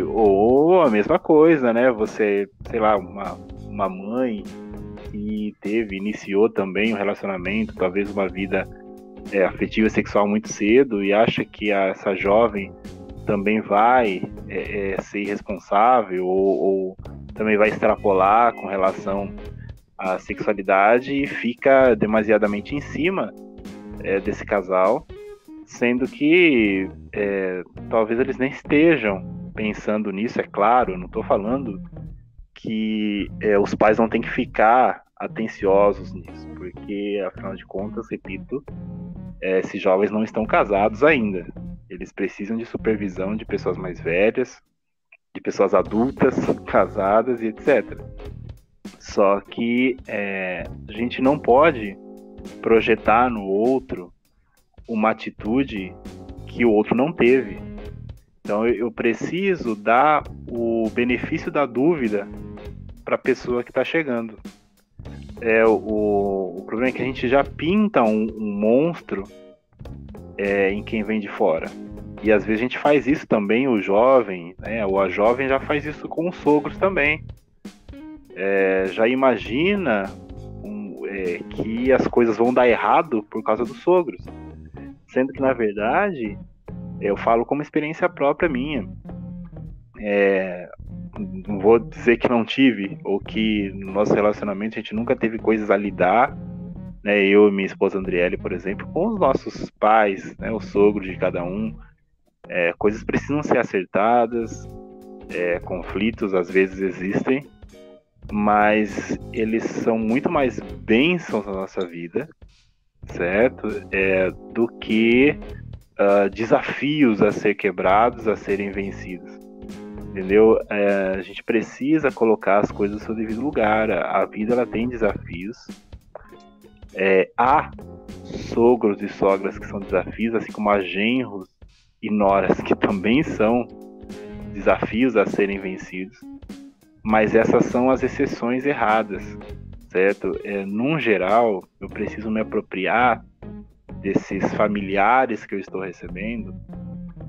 Ou a mesma coisa, né? Você, sei lá, uma mãe que iniciou também um relacionamento, talvez uma vida afetiva e sexual muito cedo, e acha que essa jovem também vai ser irresponsável ou também vai extrapolar com relação à sexualidade e fica demasiadamente em cima desse casal, sendo que talvez eles nem estejam pensando nisso, é claro. Eu não estou falando que os pais não têm que ficar atenciosos nisso, porque afinal de contas, repito, esses jovens não estão casados ainda. Eles precisam de supervisão de pessoas mais velhas, de pessoas adultas, casadas e etc. Só que a gente não pode projetar no outro uma atitude que o outro não teve. Então eu preciso dar o benefício da dúvida para a pessoa que está chegando. O problema é que a gente já pinta um monstro em quem vem de fora. E às vezes a gente faz isso também, o jovem, né, ou a jovem já faz isso com os sogros também. Já imagina que as coisas vão dar errado por causa dos sogros. Sendo que, na verdade, eu falo como experiência própria minha. Não vou dizer que não tive, ou que no nosso relacionamento a gente nunca teve coisas a lidar, né, eu e minha esposa Andriele, por exemplo, com os nossos pais, né, os sogros de cada um. Coisas precisam ser acertadas, conflitos às vezes existem, mas eles são muito mais bênçãos na nossa vida, certo? Do que desafios a ser quebrados, a serem vencidos. entendeu? A gente precisa colocar as coisas no seu devido lugar. A vida, ela tem desafios. Há sogros e sogras que são desafios, assim como há genros e noras que também são desafios a serem vencidos. Mas essas são as exceções erradas, certo? Num geral, eu preciso me apropriar desses familiares que eu estou recebendo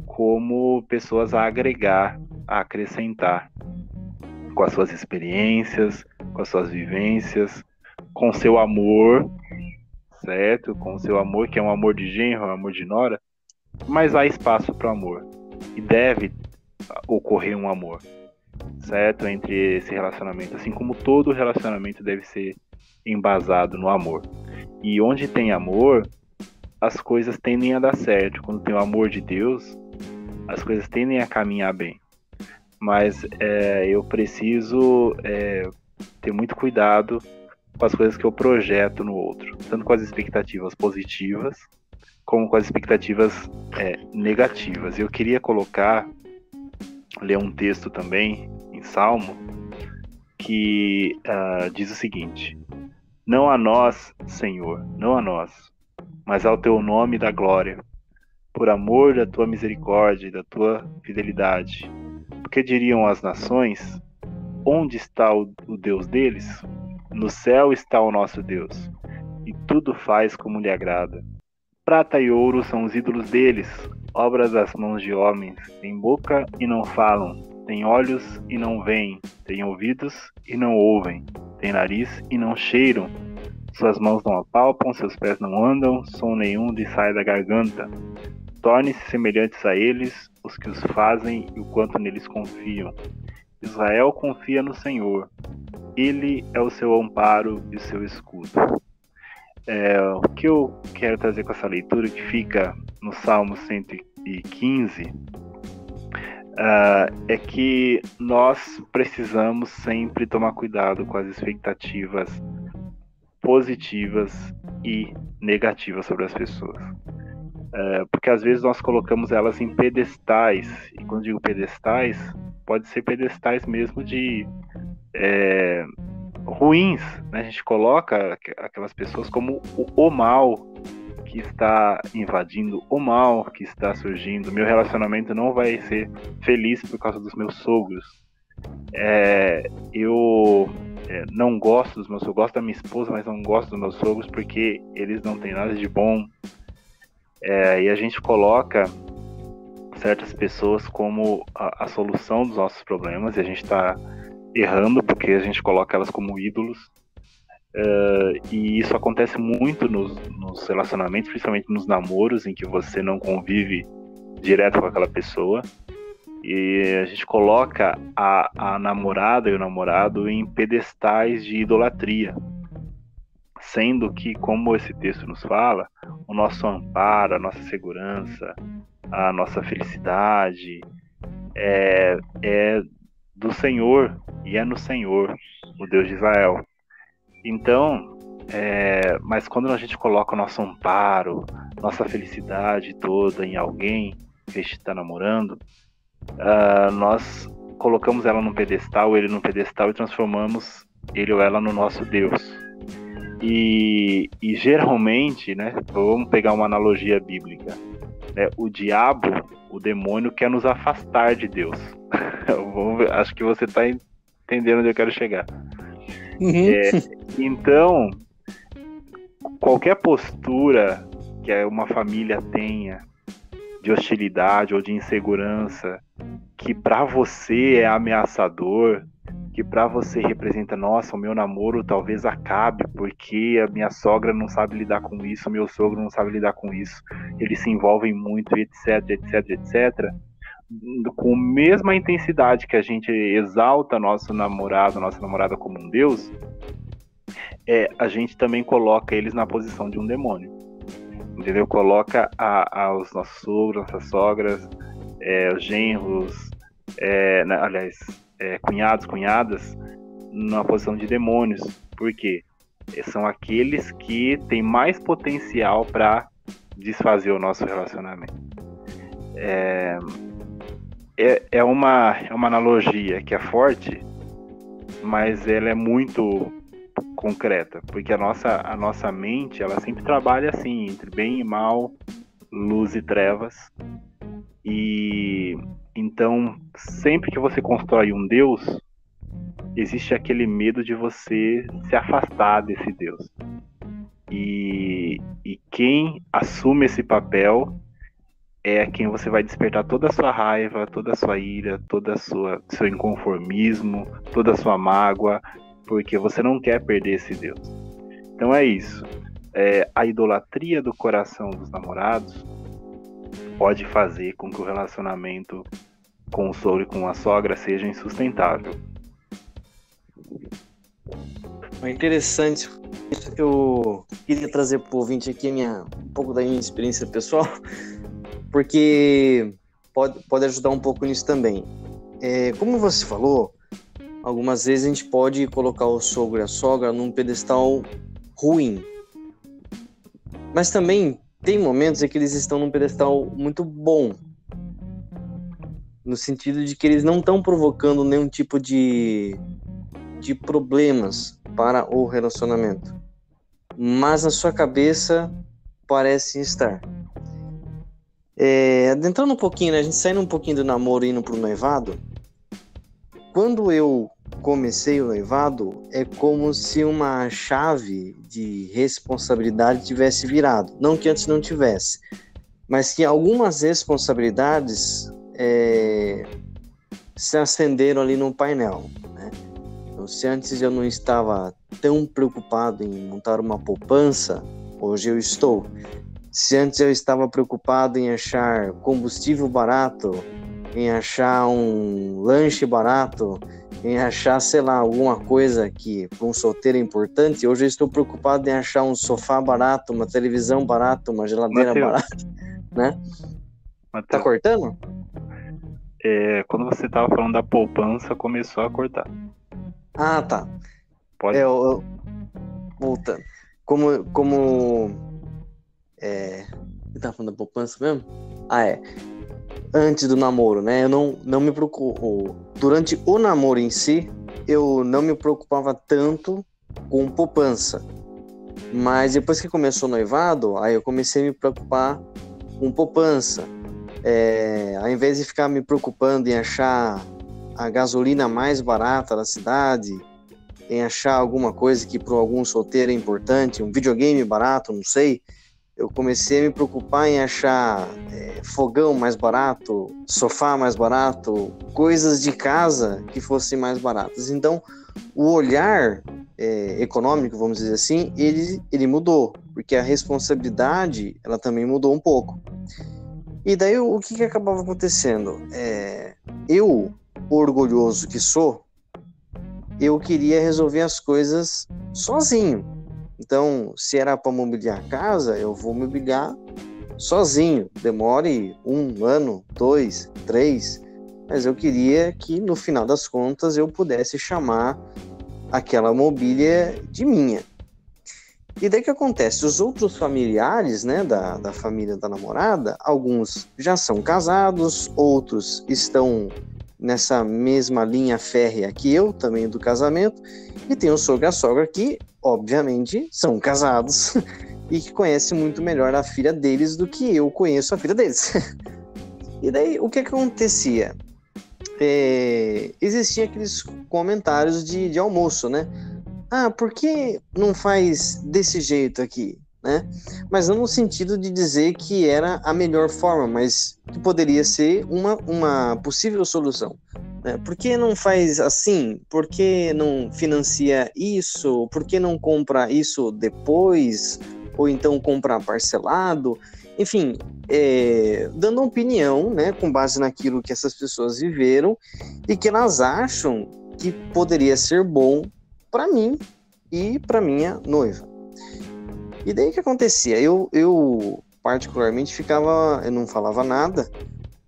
como pessoas a agregar, a acrescentar, com as suas experiências, com as suas vivências, com seu amor, certo? Com o seu amor, que é um amor de genro, um amor de nora, mas há espaço para o amor. E deve ocorrer um amor, certo? Entre esse relacionamento, assim como todo relacionamento deve ser embasado no amor. E onde tem amor, as coisas tendem a dar certo. Quando tem o amor de Deus, as coisas tendem a caminhar bem. Mas eu preciso ter muito cuidado com as coisas que eu projeto no outro, tanto com as expectativas positivas como com as expectativas negativas. Eu queria ler um texto também em Salmo que diz o seguinte: não a nós, Senhor, não a nós, mas ao teu nome da glória, por amor da tua misericórdia e da tua fidelidade. Porque diriam as nações: onde está o Deus deles? No céu está o nosso Deus, e tudo faz como lhe agrada. Prata e ouro são os ídolos deles, obras das mãos de homens. Têm boca e não falam, têm olhos e não veem, têm ouvidos e não ouvem, têm nariz e não cheiram. Suas mãos não apalpam, seus pés não andam, som nenhum lhes sai da garganta. Tornem-se semelhantes a eles os que os fazem e o quanto neles confiam. Israel confia no Senhor. Ele é o seu amparo e o seu escudo. O que eu quero trazer com essa leitura, que fica no Salmo 115, é que nós precisamos sempre tomar cuidado com as expectativas positivas e negativas sobre as pessoas. Porque às vezes nós colocamos elas em pedestais, e quando digo pedestais, pode ser pedestais mesmo de ruins, né? A gente coloca aquelas pessoas como o mal que está invadindo, o mal que está surgindo. Meu relacionamento não vai ser feliz por causa dos meus sogros. Eu não gosto dos meus sogros, gosto da minha esposa, mas não gosto dos meus sogros porque eles não têm nada de bom. E a gente coloca certas pessoas como a solução dos nossos problemas, e a gente está errando porque a gente coloca elas como ídolos. E isso acontece muito nos relacionamentos, principalmente nos namoros, em que você não convive direto com aquela pessoa, e a gente coloca a namorada e o namorado em pedestais de idolatria, sendo que, como esse texto nos fala, o nosso amparo, a nossa segurança, a nossa felicidade é do Senhor, e é no Senhor, o Deus de Israel. Então, mas quando a gente coloca o nosso amparo, nossa felicidade toda em alguém que a gente está namorando, nós colocamos ela num pedestal, ele num pedestal, e transformamos ele ou ela no nosso Deus. E geralmente, né, vamos pegar uma analogia bíblica, o diabo, o demônio, quer nos afastar de Deus. Acho que você está entendendo onde eu quero chegar. Então, qualquer postura que uma família tenha de hostilidade ou de insegurança, que para você é ameaçador, que para você representa: nossa, o meu namoro talvez acabe porque a minha sogra não sabe lidar com isso, o meu sogro não sabe lidar com isso, eles se envolvem muito, etc, etc, etc. Com a mesma intensidade que a gente exalta nosso namorado, nossa namorada como um Deus, a gente também coloca eles na posição de um demônio, entendeu? Coloca os nossos sogros, nossas sogras, os genros, cunhados, cunhadas, na posição de demônios. Por quê? São aqueles que têm mais potencial para desfazer o nosso relacionamento. é uma analogia que é forte, mas ela é muito concreta, porque a nossa mente, ela sempre trabalha assim, entre bem e mal, luz e trevas. E então, sempre que você constrói um Deus, existe aquele medo de você se afastar desse Deus. E quem assume esse papel é quem você vai despertar toda a sua raiva, toda a sua ira, todo o seu inconformismo, toda a sua mágoa, porque você não quer perder esse Deus. Então é isso. A idolatria do coração dos namorados pode fazer com que o relacionamento com o sogro e com a sogra seja insustentável. É interessante. Eu queria trazer para o ouvinte aqui um pouco da minha experiência pessoal, porque pode ajudar um pouco nisso também. Como você falou, algumas vezes a gente pode colocar o sogro e a sogra num pedestal ruim, mas também tem momentos em que eles estão num pedestal muito bom, no sentido de que eles não estão provocando nenhum tipo de problemas para o relacionamento, mas na sua cabeça parecem estar. Adentrando um pouquinho, né, a gente saindo um pouquinho do namoro e indo pro noivado, quando eu comecei o noivado, é como se uma chave de responsabilidade tivesse virado. Não que antes não tivesse, mas que algumas responsabilidades se acenderam ali no painel, né? Então, se antes eu não estava tão preocupado em montar uma poupança, hoje eu estou. Se antes eu estava preocupado em achar combustível barato, em achar um lanche barato, em achar, sei lá, alguma coisa que para um solteiro é importante, hoje eu estou preocupado em achar um sofá barato, uma televisão barata, uma geladeira barata, né? Mateus, tá cortando? Quando você estava falando da poupança, começou a cortar. Ah, tá. Pode. Voltando. Você tá falando da poupança mesmo? Antes do namoro, né? Eu não me preocupo. Durante o namoro em si, eu não me preocupava tanto com poupança. Mas depois que começou o noivado, aí eu comecei a me preocupar com poupança. Ao invés de ficar me preocupando em achar a gasolina mais barata da cidade, em achar alguma coisa que para algum solteiro é importante, um videogame barato, não sei, eu comecei a me preocupar em achar fogão mais barato, sofá mais barato, coisas de casa que fossem mais baratas. Então, o olhar econômico, vamos dizer assim, ele mudou, porque a responsabilidade ela também mudou um pouco. E daí o que acabava acontecendo? Eu, orgulhoso que sou, eu queria resolver as coisas sozinho. Então, se era para mobiliar a casa, eu vou mobiliar sozinho. Demore 1 ano, 2, 3, mas eu queria que no final das contas eu pudesse chamar aquela mobília de minha. E daí o que acontece? Os outros familiares, né, da família da namorada, alguns já são casados, outros estão nessa mesma linha férrea que eu, também do casamento, e tem o sogro e a sogra que, obviamente, são casados e que conhecem muito melhor a filha deles do que eu conheço a filha deles. E daí, o que acontecia? Existiam aqueles comentários de almoço, né? Por que não faz desse jeito aqui, né? Mas não no sentido de dizer que era a melhor forma, mas que poderia ser uma possível solução, né? Por que não faz assim? Por que não financia isso? Por que não compra isso depois? Ou então compra parcelado? Enfim, dando opinião, né, com base naquilo que essas pessoas viveram e que elas acham que poderia ser bom para mim e para minha noiva. E daí o que acontecia? Eu particularmente eu não falava nada,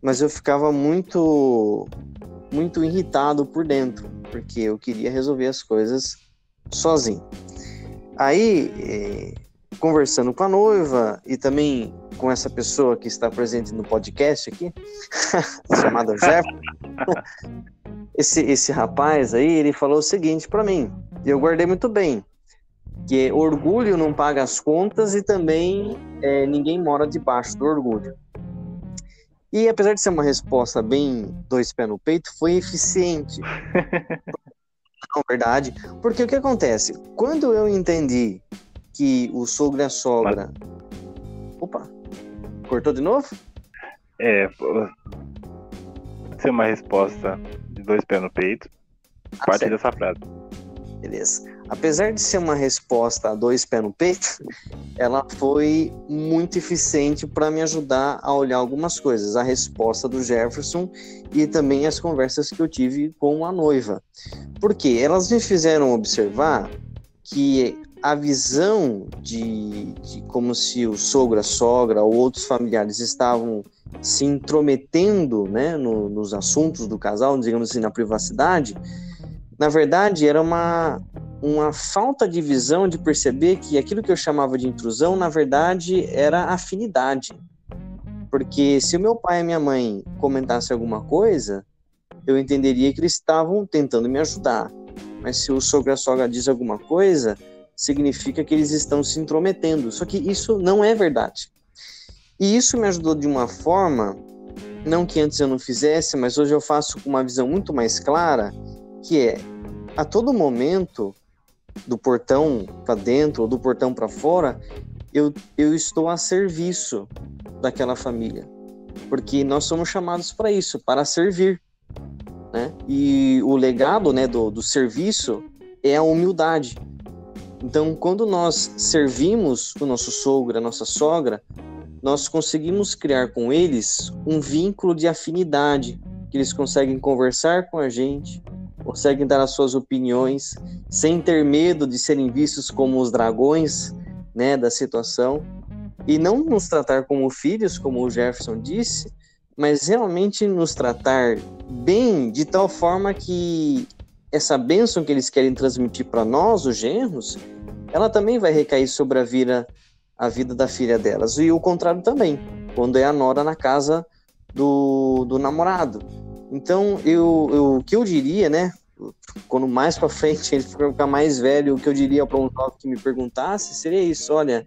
mas eu ficava muito irritado por dentro, porque eu queria resolver as coisas sozinho. Aí conversando com a noiva e também com essa pessoa que está presente no podcast aqui, chamado Jeff, esse rapaz aí, ele falou o seguinte para mim, e eu guardei muito bem, que orgulho não paga as contas e também ninguém mora debaixo do orgulho. E apesar de ser uma resposta bem dois pés no peito, foi eficiente. Não, verdade. Porque o que acontece? Quando eu entendi que o sogro e a sogra... Opa! Cortou de novo? Pode ser uma resposta de dois pés no peito. Parte dessa frase. Beleza. Apesar de ser uma resposta a dois pés no peito, ela foi muito eficiente para me ajudar a olhar algumas coisas. A resposta do Jefferson e também as conversas que eu tive com a noiva. Porque elas me fizeram observar que a visão de como se o sogro, a sogra ou outros familiares estavam se intrometendo, né, nos assuntos do casal, digamos assim, na privacidade, na verdade era uma falta de visão de perceber que aquilo que eu chamava de intrusão, na verdade, era afinidade. Porque se o meu pai e a minha mãe comentassem alguma coisa, eu entenderia que eles estavam tentando me ajudar. Mas se o sogro e a sogra diz alguma coisa, significa que eles estão se intrometendo. Só que isso não é verdade. E isso me ajudou de uma forma, não que antes eu não fizesse, mas hoje eu faço com uma visão muito mais clara, que é, a todo momento, do portão para dentro ou do portão para fora, eu estou a serviço daquela família, porque nós somos chamados para isso, para servir, né? E o legado, né, do serviço é a humildade. Então, quando nós servimos o nosso sogro, a nossa sogra, nós conseguimos criar com eles um vínculo de afinidade, que eles conseguem conversar com a gente, conseguem dar as suas opiniões, sem ter medo de serem vistos como os dragões, né, da situação, e não nos tratar como filhos, como o Jefferson disse, mas realmente nos tratar bem, de tal forma que essa bênção que eles querem transmitir para nós, os genros, ela também vai recair sobre a vida da filha delas, e o contrário também, quando é a nora na casa do namorado. Então, o que eu diria, né, quando mais para frente ele ficar mais velho, o que eu diria para um jovem que me perguntasse seria isso: olha,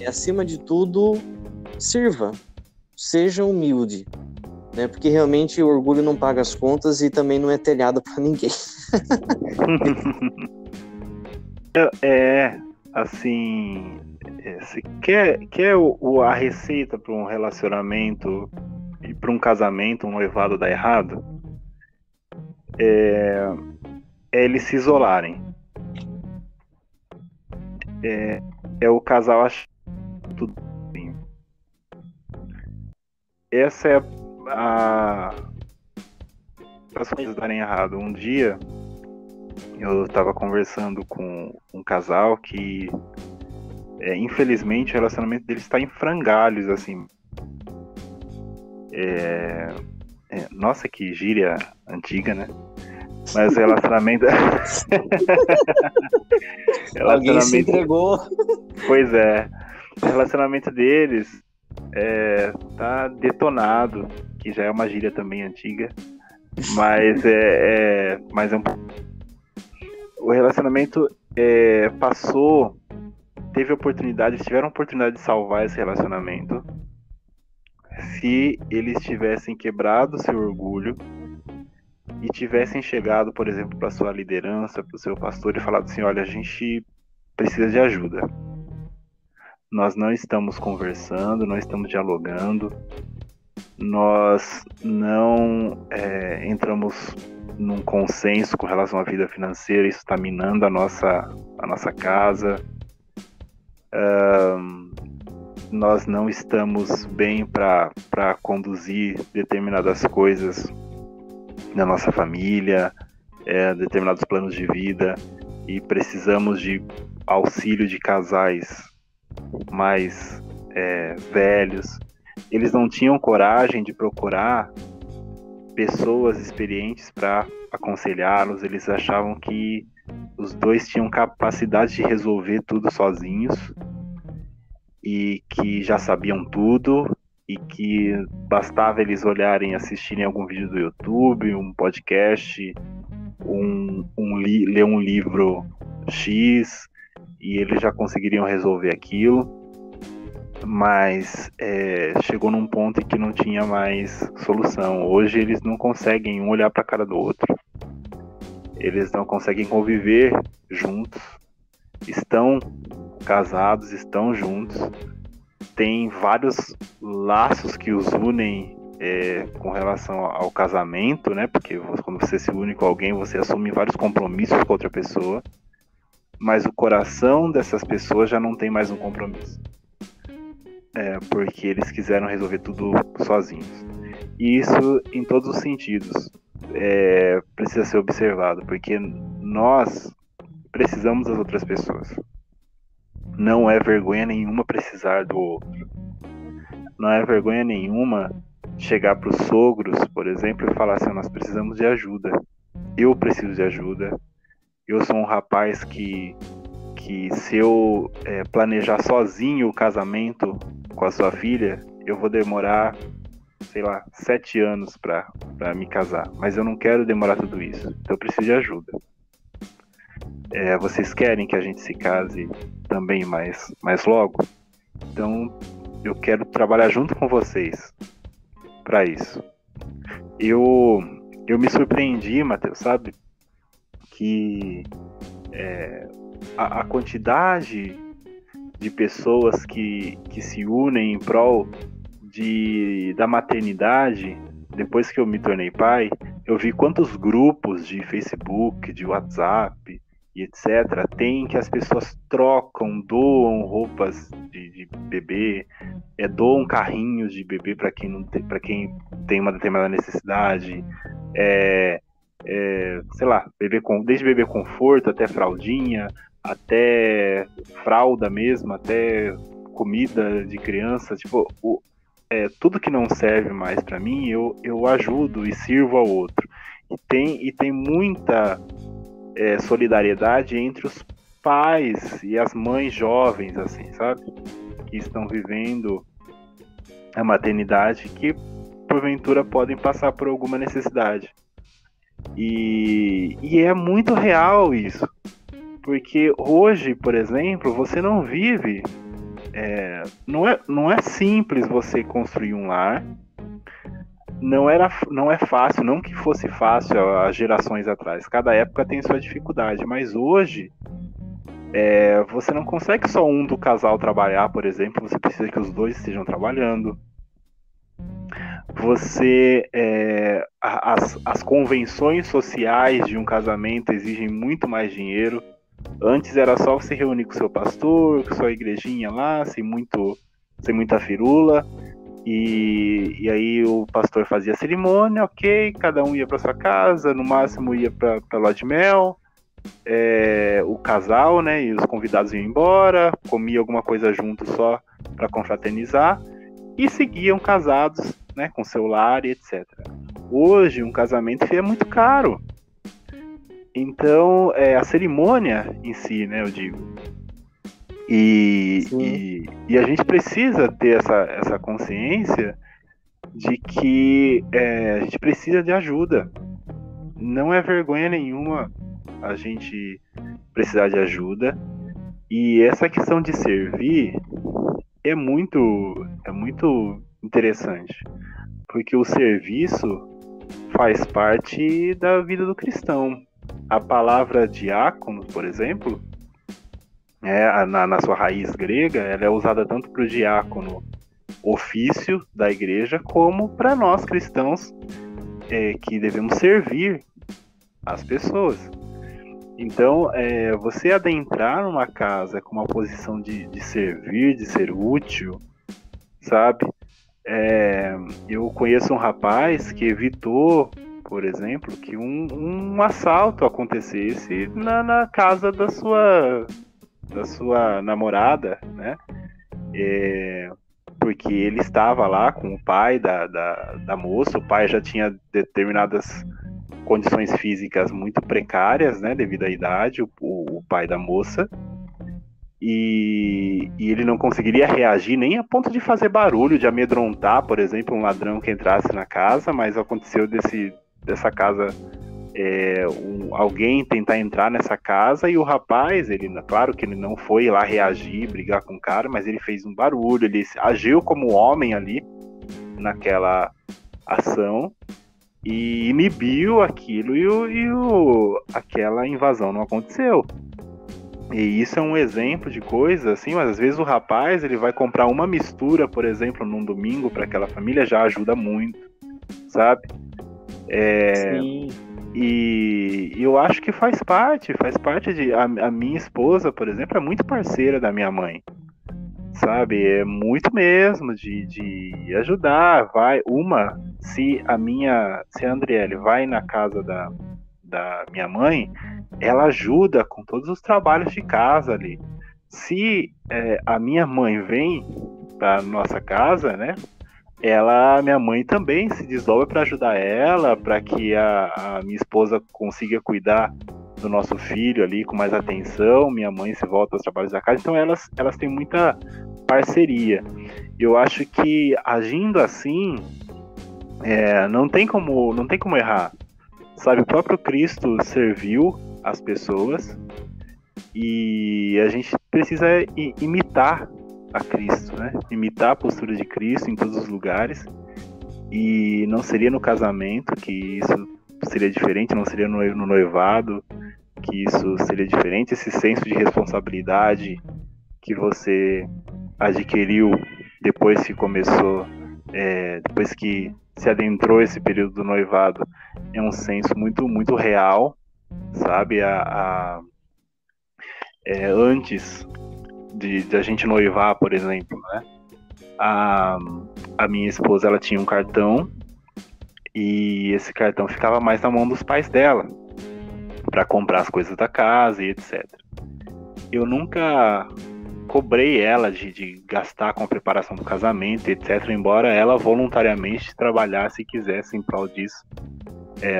acima de tudo, sirva, seja humilde, né, porque realmente o orgulho não paga as contas e também não é telhado para ninguém. Assim, se quer a receita para um relacionamento e para um casamento, um noivado dar errado, é eles se isolarem. É o casal achar tudo bem. Essa é as coisas darem errado. Um dia eu estava conversando com um casal que infelizmente o relacionamento deles está em frangalhos, assim. Nossa, que gíria antiga, né? Mas o relacionamento... Alguém se entregou. Pois é. O relacionamento deles tá detonado, que já é uma gíria também antiga. Mas o relacionamento tiveram oportunidade de salvar esse relacionamento se eles tivessem quebrado seu orgulho e tivessem chegado, por exemplo, para sua liderança, para o seu pastor e falado assim: olha, a gente precisa de ajuda. Nós não estamos conversando, não estamos dialogando, nós não entramos num consenso com relação à vida financeira, isso está minando a nossa casa. Nós não estamos bem para conduzir determinadas coisas na nossa família, determinados planos de vida, e precisamos de auxílio de casais mais velhos. Eles não tinham coragem de procurar pessoas experientes para aconselhá-los, eles achavam que os dois tinham capacidade de resolver tudo sozinhos, e que já sabiam tudo e que bastava eles olharem, assistirem algum vídeo do YouTube, um podcast, ler um livro X, e eles já conseguiriam resolver aquilo. Mas chegou num ponto em que não tinha mais solução. Hoje eles não conseguem um olhar para a cara do outro. Eles não conseguem conviver juntos. Estão casados, estão juntos. Tem vários laços que os unem com relação ao casamento, né? Porque quando você se une com alguém, você assume vários compromissos com outra pessoa. Mas o coração dessas pessoas já não tem mais um compromisso. Porque eles quiseram resolver tudo sozinhos. E isso em todos os sentidos precisa ser observado, porque nós precisamos das outras pessoas. Não é vergonha nenhuma precisar do outro. Não é vergonha nenhuma chegar para os sogros, por exemplo, e falar assim: nós precisamos de ajuda. Eu preciso de ajuda. Eu sou um rapaz que se eu planejar sozinho o casamento com a sua filha, eu vou demorar, sei lá, 7 anos para me casar. Mas eu não quero demorar tudo isso. Então eu preciso de ajuda. Vocês querem que a gente se case também mais logo? Então eu quero trabalhar junto com vocês para isso. Eu me surpreendi, Matheus, sabe? Que a quantidade de pessoas que se unem em prol da maternidade, depois que eu me tornei pai, eu vi quantos grupos de Facebook, de WhatsApp e etc. tem, que as pessoas trocam, doam roupas de bebê, doam carrinhos de bebê para quem tem uma determinada necessidade, sei lá, desde bebê conforto até fraldinha, até fralda mesmo, até comida de criança, tipo, tudo que não serve mais para mim, eu ajudo e sirvo ao outro. E tem muita solidariedade entre os pais e as mães jovens, assim, sabe? Que estão vivendo a maternidade, que porventura podem passar por alguma necessidade. E é muito real isso. Porque hoje, por exemplo, você não vive... não é simples você construir um lar. Não é fácil, não que fosse fácil há gerações atrás. Cada época tem sua dificuldade. Mas hoje, você não consegue só um do casal trabalhar, por exemplo. Você precisa que os dois estejam trabalhando. As convenções sociais de um casamento exigem muito mais dinheiro. Antes era só você reunir com seu pastor, com sua igrejinha lá, sem muita firula, e aí o pastor fazia a cerimônia, ok, cada um ia para sua casa, no máximo ia para lua de mel, o casal, né, e os convidados iam embora, comia alguma coisa junto só para confraternizar, e seguiam casados, né, com seu lar e etc. Hoje um casamento é muito caro. Então, a cerimônia em si, né, eu digo. E a gente precisa ter essa consciência de que a gente precisa de ajuda. Não é vergonha nenhuma a gente precisar de ajuda. E essa questão de servir é muito interessante. Porque o serviço faz parte da vida do cristão. A palavra diácono, por exemplo, na sua raiz grega, ela é usada tanto para o diácono, ofício da igreja, como para nós cristãos que devemos servir as pessoas. Então, você adentrar numa casa com uma posição de servir, de ser útil, sabe? Eu conheço um rapaz que evitou, por exemplo, que um assalto acontecesse na casa da sua namorada, né? Porque ele estava lá com o pai da moça. O pai já tinha determinadas condições físicas muito precárias, né, devido à idade, o pai da moça. e ele não conseguiria reagir nem a ponto de fazer barulho, de amedrontar, por exemplo, um ladrão que entrasse na casa, mas aconteceu dessa casa, alguém tentar entrar nessa casa e o rapaz, claro que ele não foi lá reagir, brigar com o cara, mas ele fez um barulho, ele agiu como homem ali naquela ação e inibiu aquilo aquela invasão não aconteceu. E isso é um exemplo de coisa, assim, mas às vezes o rapaz, ele vai comprar uma mistura, por exemplo, num domingo para aquela família, já ajuda muito, sabe? Sim. E eu acho que faz parte de... A minha esposa, por exemplo, é muito parceira da minha mãe, sabe? É muito mesmo de ajudar, se a Andriele vai na casa da minha mãe, ela ajuda com todos os trabalhos de casa ali. Se a minha mãe vem para nossa casa, né? Minha mãe também se desdobra para ajudar ela, para que a minha esposa consiga cuidar do nosso filho ali com mais atenção. Minha mãe se volta aos trabalhos da casa. Então elas têm muita parceria. Eu acho que agindo assim, não tem como errar. Sabe, o próprio Cristo serviu as pessoas e a gente precisa imitar a Cristo, né? Imitar a postura de Cristo em todos os lugares. E não seria no casamento que isso seria diferente, não seria no noivado que isso seria diferente. Esse senso de responsabilidade que você adquiriu depois que começou, depois que se adentrou esse período do noivado, é um senso muito, muito real, sabe? Antes de a gente noivar, por exemplo, né? A minha esposa, ela tinha um cartão e esse cartão ficava mais na mão dos pais dela para comprar as coisas da casa e etc. Eu nunca cobrei ela de gastar com a preparação do casamento, etc., embora ela voluntariamente trabalhasse e quisesse em prol disso,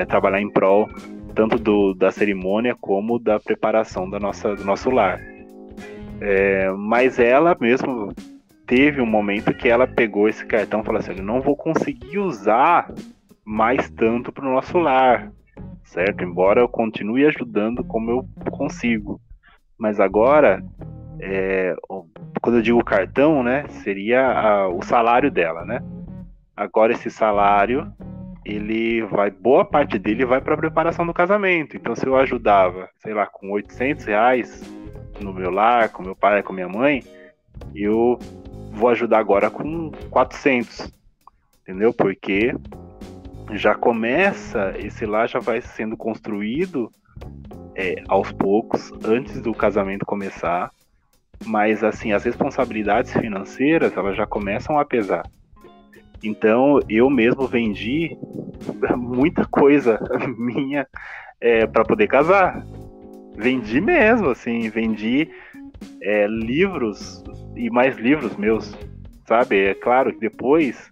trabalhar em prol tanto da cerimônia como da preparação do nosso lar. Mas ela mesmo teve um momento que ela pegou esse cartão e falou assim: eu não vou conseguir usar mais tanto para o nosso lar, certo? Embora eu continue ajudando como eu consigo. Mas agora, quando eu digo cartão, né, seria o salário dela, né? Agora esse salário, boa parte dele vai para a preparação do casamento. Então se eu ajudava, sei lá, com R$800 no meu lar, com meu pai, com minha mãe, eu vou ajudar agora com 400, entendeu? Porque já começa, esse lar já vai sendo construído aos poucos, antes do casamento começar, mas assim, as responsabilidades financeiras, elas já começam a pesar. Então, eu mesmo vendi muita coisa minha para poder casar. Vendi mesmo, assim, vendi livros e mais livros meus, sabe? É claro que depois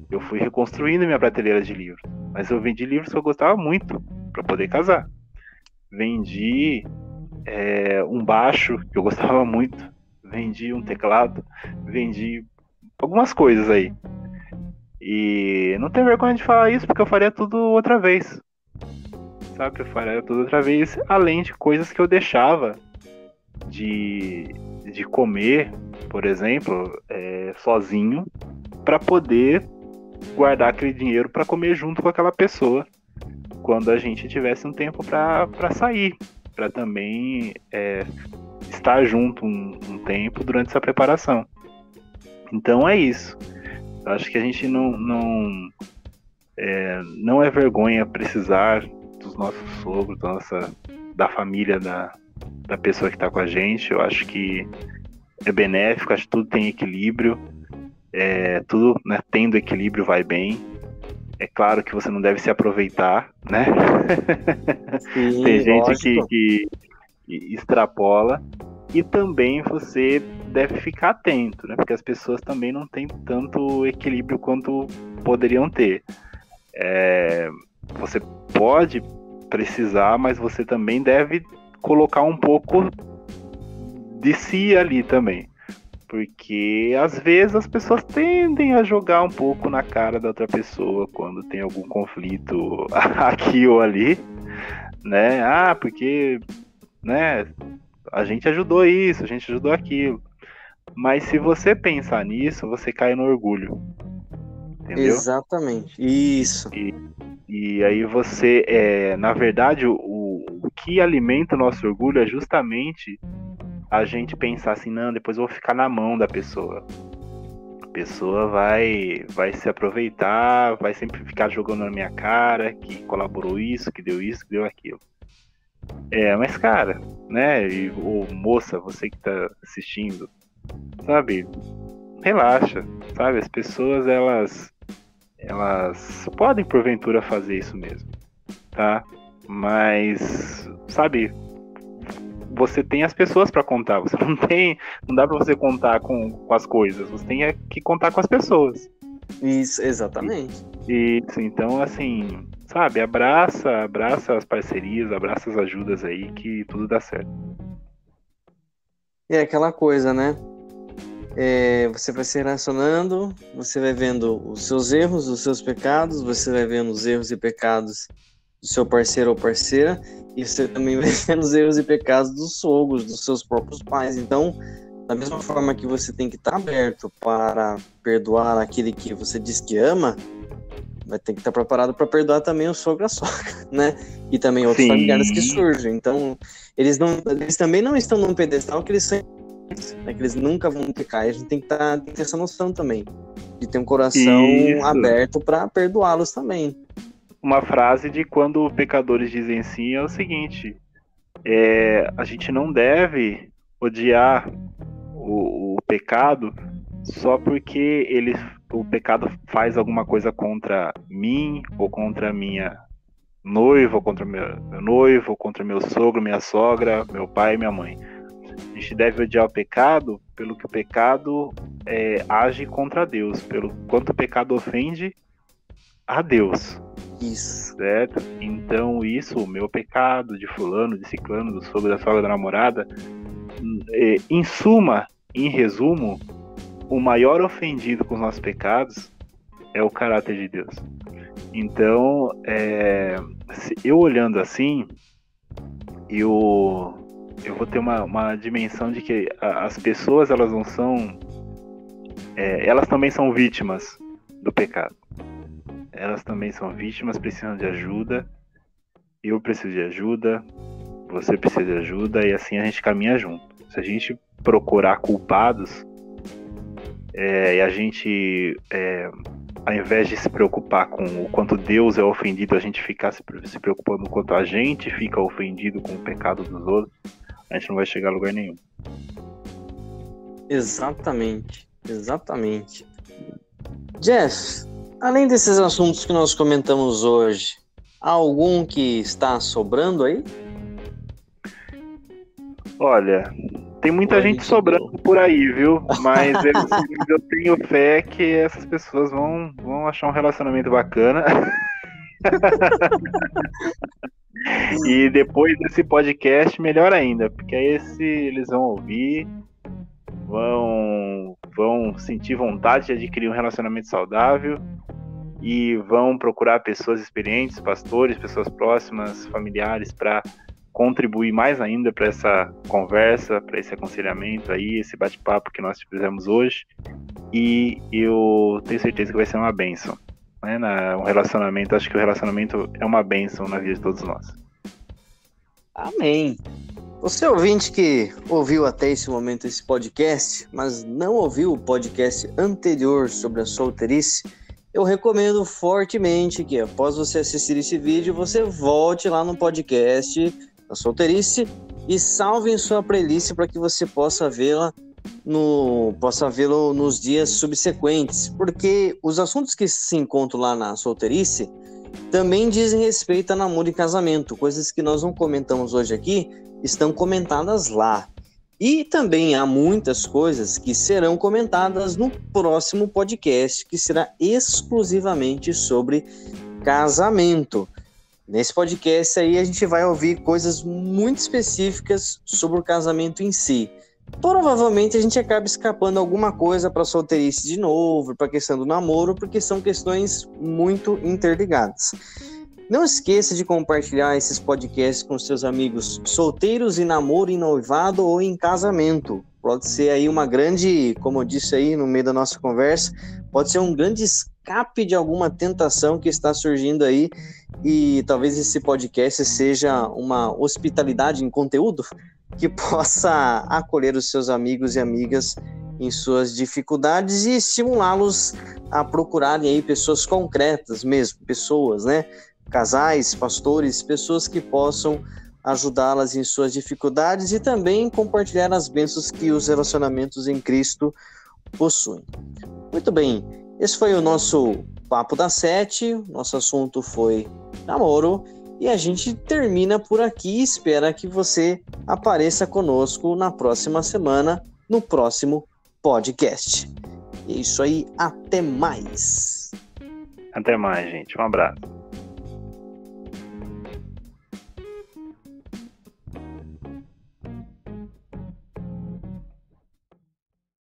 eu fui reconstruindo minha prateleira de livros, mas eu vendi livros que eu gostava muito para poder casar. Vendi um baixo que eu gostava muito, vendi um teclado, vendi algumas coisas aí. E não tenho vergonha de falar isso, porque eu faria tudo outra vez, sabe? Eu faria tudo outra vez, além de coisas que eu deixava de comer, por exemplo, sozinho, para poder guardar aquele dinheiro para comer junto com aquela pessoa quando a gente tivesse um tempo para sair, para também estar junto um tempo durante essa preparação. Então é isso. Eu acho que a gente não é vergonha precisar dos nossos sogros, da família da pessoa que está com a gente. Eu acho que é benéfico, acho que tudo tem equilíbrio, tudo, né, tendo equilíbrio vai bem. É claro que você não deve se aproveitar, né? Sim, tem gente lógico. que extrapola, e também você deve ficar atento, né? Porque as pessoas também não têm tanto equilíbrio quanto poderiam ter. Você pode precisar, mas você também deve colocar um pouco de si ali também. Porque às vezes as pessoas tendem a jogar um pouco na cara da outra pessoa quando tem algum conflito aqui ou ali, né? Ah, porque, né, a gente ajudou isso, a gente ajudou aquilo. Mas se você pensar nisso, você cai no orgulho. Entendeu? Exatamente. Isso. E aí você, na verdade, o que alimenta o nosso orgulho é justamente a gente pensar assim, não, depois eu vou ficar na mão da pessoa. A pessoa vai se aproveitar, vai sempre ficar jogando na minha cara, que colaborou isso, que deu aquilo. Mas cara, né, ou moça, você que tá assistindo, sabe, relaxa, sabe, as pessoas, elas podem porventura fazer isso mesmo, tá? Mas, sabe, você tem as pessoas para contar, você não dá para você contar com as coisas, você tem que contar com as pessoas. Isso, exatamente. Isso, então assim, sabe, abraça as parcerias, abraça as ajudas aí que tudo dá certo. É aquela coisa, né? Você vai se relacionando, você vai vendo os seus erros, os seus pecados, você vai vendo os erros e pecados do seu parceiro ou parceira, e você também vai vendo os erros e pecados dos sogros, dos seus próprios pais. Então, da mesma forma que você tem que estar aberto para perdoar aquele que você diz que ama, vai ter que estar preparado para perdoar também o sogro e a sogra, né? E também outros familiares que surgem. Então, eles também não estão num pedestal que eles são, né, que eles nunca vão pecar. A gente tem que ter essa noção também, de ter um coração aberto para perdoá-los também. Uma frase de quando pecadores dizem sim é o seguinte: a gente não deve odiar o pecado só porque o pecado faz alguma coisa contra mim, ou contra minha noiva, ou contra meu noivo, ou contra meu sogro, minha sogra, meu pai e minha mãe. A gente deve odiar o pecado pelo que o pecado age contra Deus, pelo quanto o pecado ofende a Deus. Isso. Certo? Então isso, o meu pecado, de fulano, de ciclano, do sogro, da sogra, da namorada, em suma, em resumo, o maior ofendido com os nossos pecados é o caráter de Deus. Então, eu olhando assim, eu vou ter uma dimensão de que as pessoas, elas não são, elas também são vítimas do pecado. Elas também são vítimas, precisam de ajuda. Eu preciso de ajuda, você precisa de ajuda, e assim a gente caminha junto. Se a gente procurar culpados, e a gente, ao invés de se preocupar com o quanto Deus é ofendido, a gente ficar se preocupando com o quanto a gente fica ofendido com o pecado dos outros, a gente não vai chegar a lugar nenhum. Exatamente. Jeff, além desses assuntos que nós comentamos hoje, há algum que está sobrando aí? Olha, tem muita gente sobrando por aí, viu? Mas eu tenho fé que essas pessoas vão achar um relacionamento bacana. E depois desse podcast, melhor ainda, porque aí eles vão ouvir, vão sentir vontade de adquirir um relacionamento saudável e vão procurar pessoas experientes, pastores, pessoas próximas, familiares, para contribuir mais ainda para essa conversa, para esse aconselhamento aí, esse bate-papo que nós fizemos hoje. E eu tenho certeza que vai ser uma bênção, né? Um relacionamento, acho que o relacionamento é uma bênção na vida de todos nós. Amém. Você ouvinte que ouviu até esse momento esse podcast, mas não ouviu o podcast anterior sobre a solteirice, eu recomendo fortemente que após você assistir esse vídeo, você volte lá no podcast da solteirice e salve em sua playlist para que você possa vê-lo nos dias subsequentes, porque os assuntos que se encontram lá na solteirice também dizem respeito a namoro e casamento, coisas que nós não comentamos hoje aqui, estão comentadas lá. E também há muitas coisas que serão comentadas no próximo podcast, que será exclusivamente sobre casamento. Nesse podcast aí a gente vai ouvir coisas muito específicas sobre o casamento em si. provavelmente a gente acaba escapando alguma coisa para solteirice de novo, para a questão do namoro, porque são questões muito interligadas. Não esqueça de compartilhar esses podcasts com seus amigos solteiros em namoro, em noivado ou em casamento. Pode ser aí uma grande, como eu disse aí no meio da nossa conversa, pode ser um grande escape de alguma tentação que está surgindo aí, e talvez esse podcast seja uma hospitalidade em conteúdo que possa acolher os seus amigos e amigas em suas dificuldades e estimulá-los a procurarem aí pessoas concretas mesmo, pessoas, né? Casais, pastores, pessoas que possam ajudá-las em suas dificuldades e também compartilhar as bênçãos que os relacionamentos em Cristo possuem. Muito bem, esse foi o nosso Papo das 7, nosso assunto foi namoro, e a gente termina por aqui. Espera que você apareça conosco na próxima semana, no próximo podcast. É isso aí, até mais. Até mais, gente. Um abraço.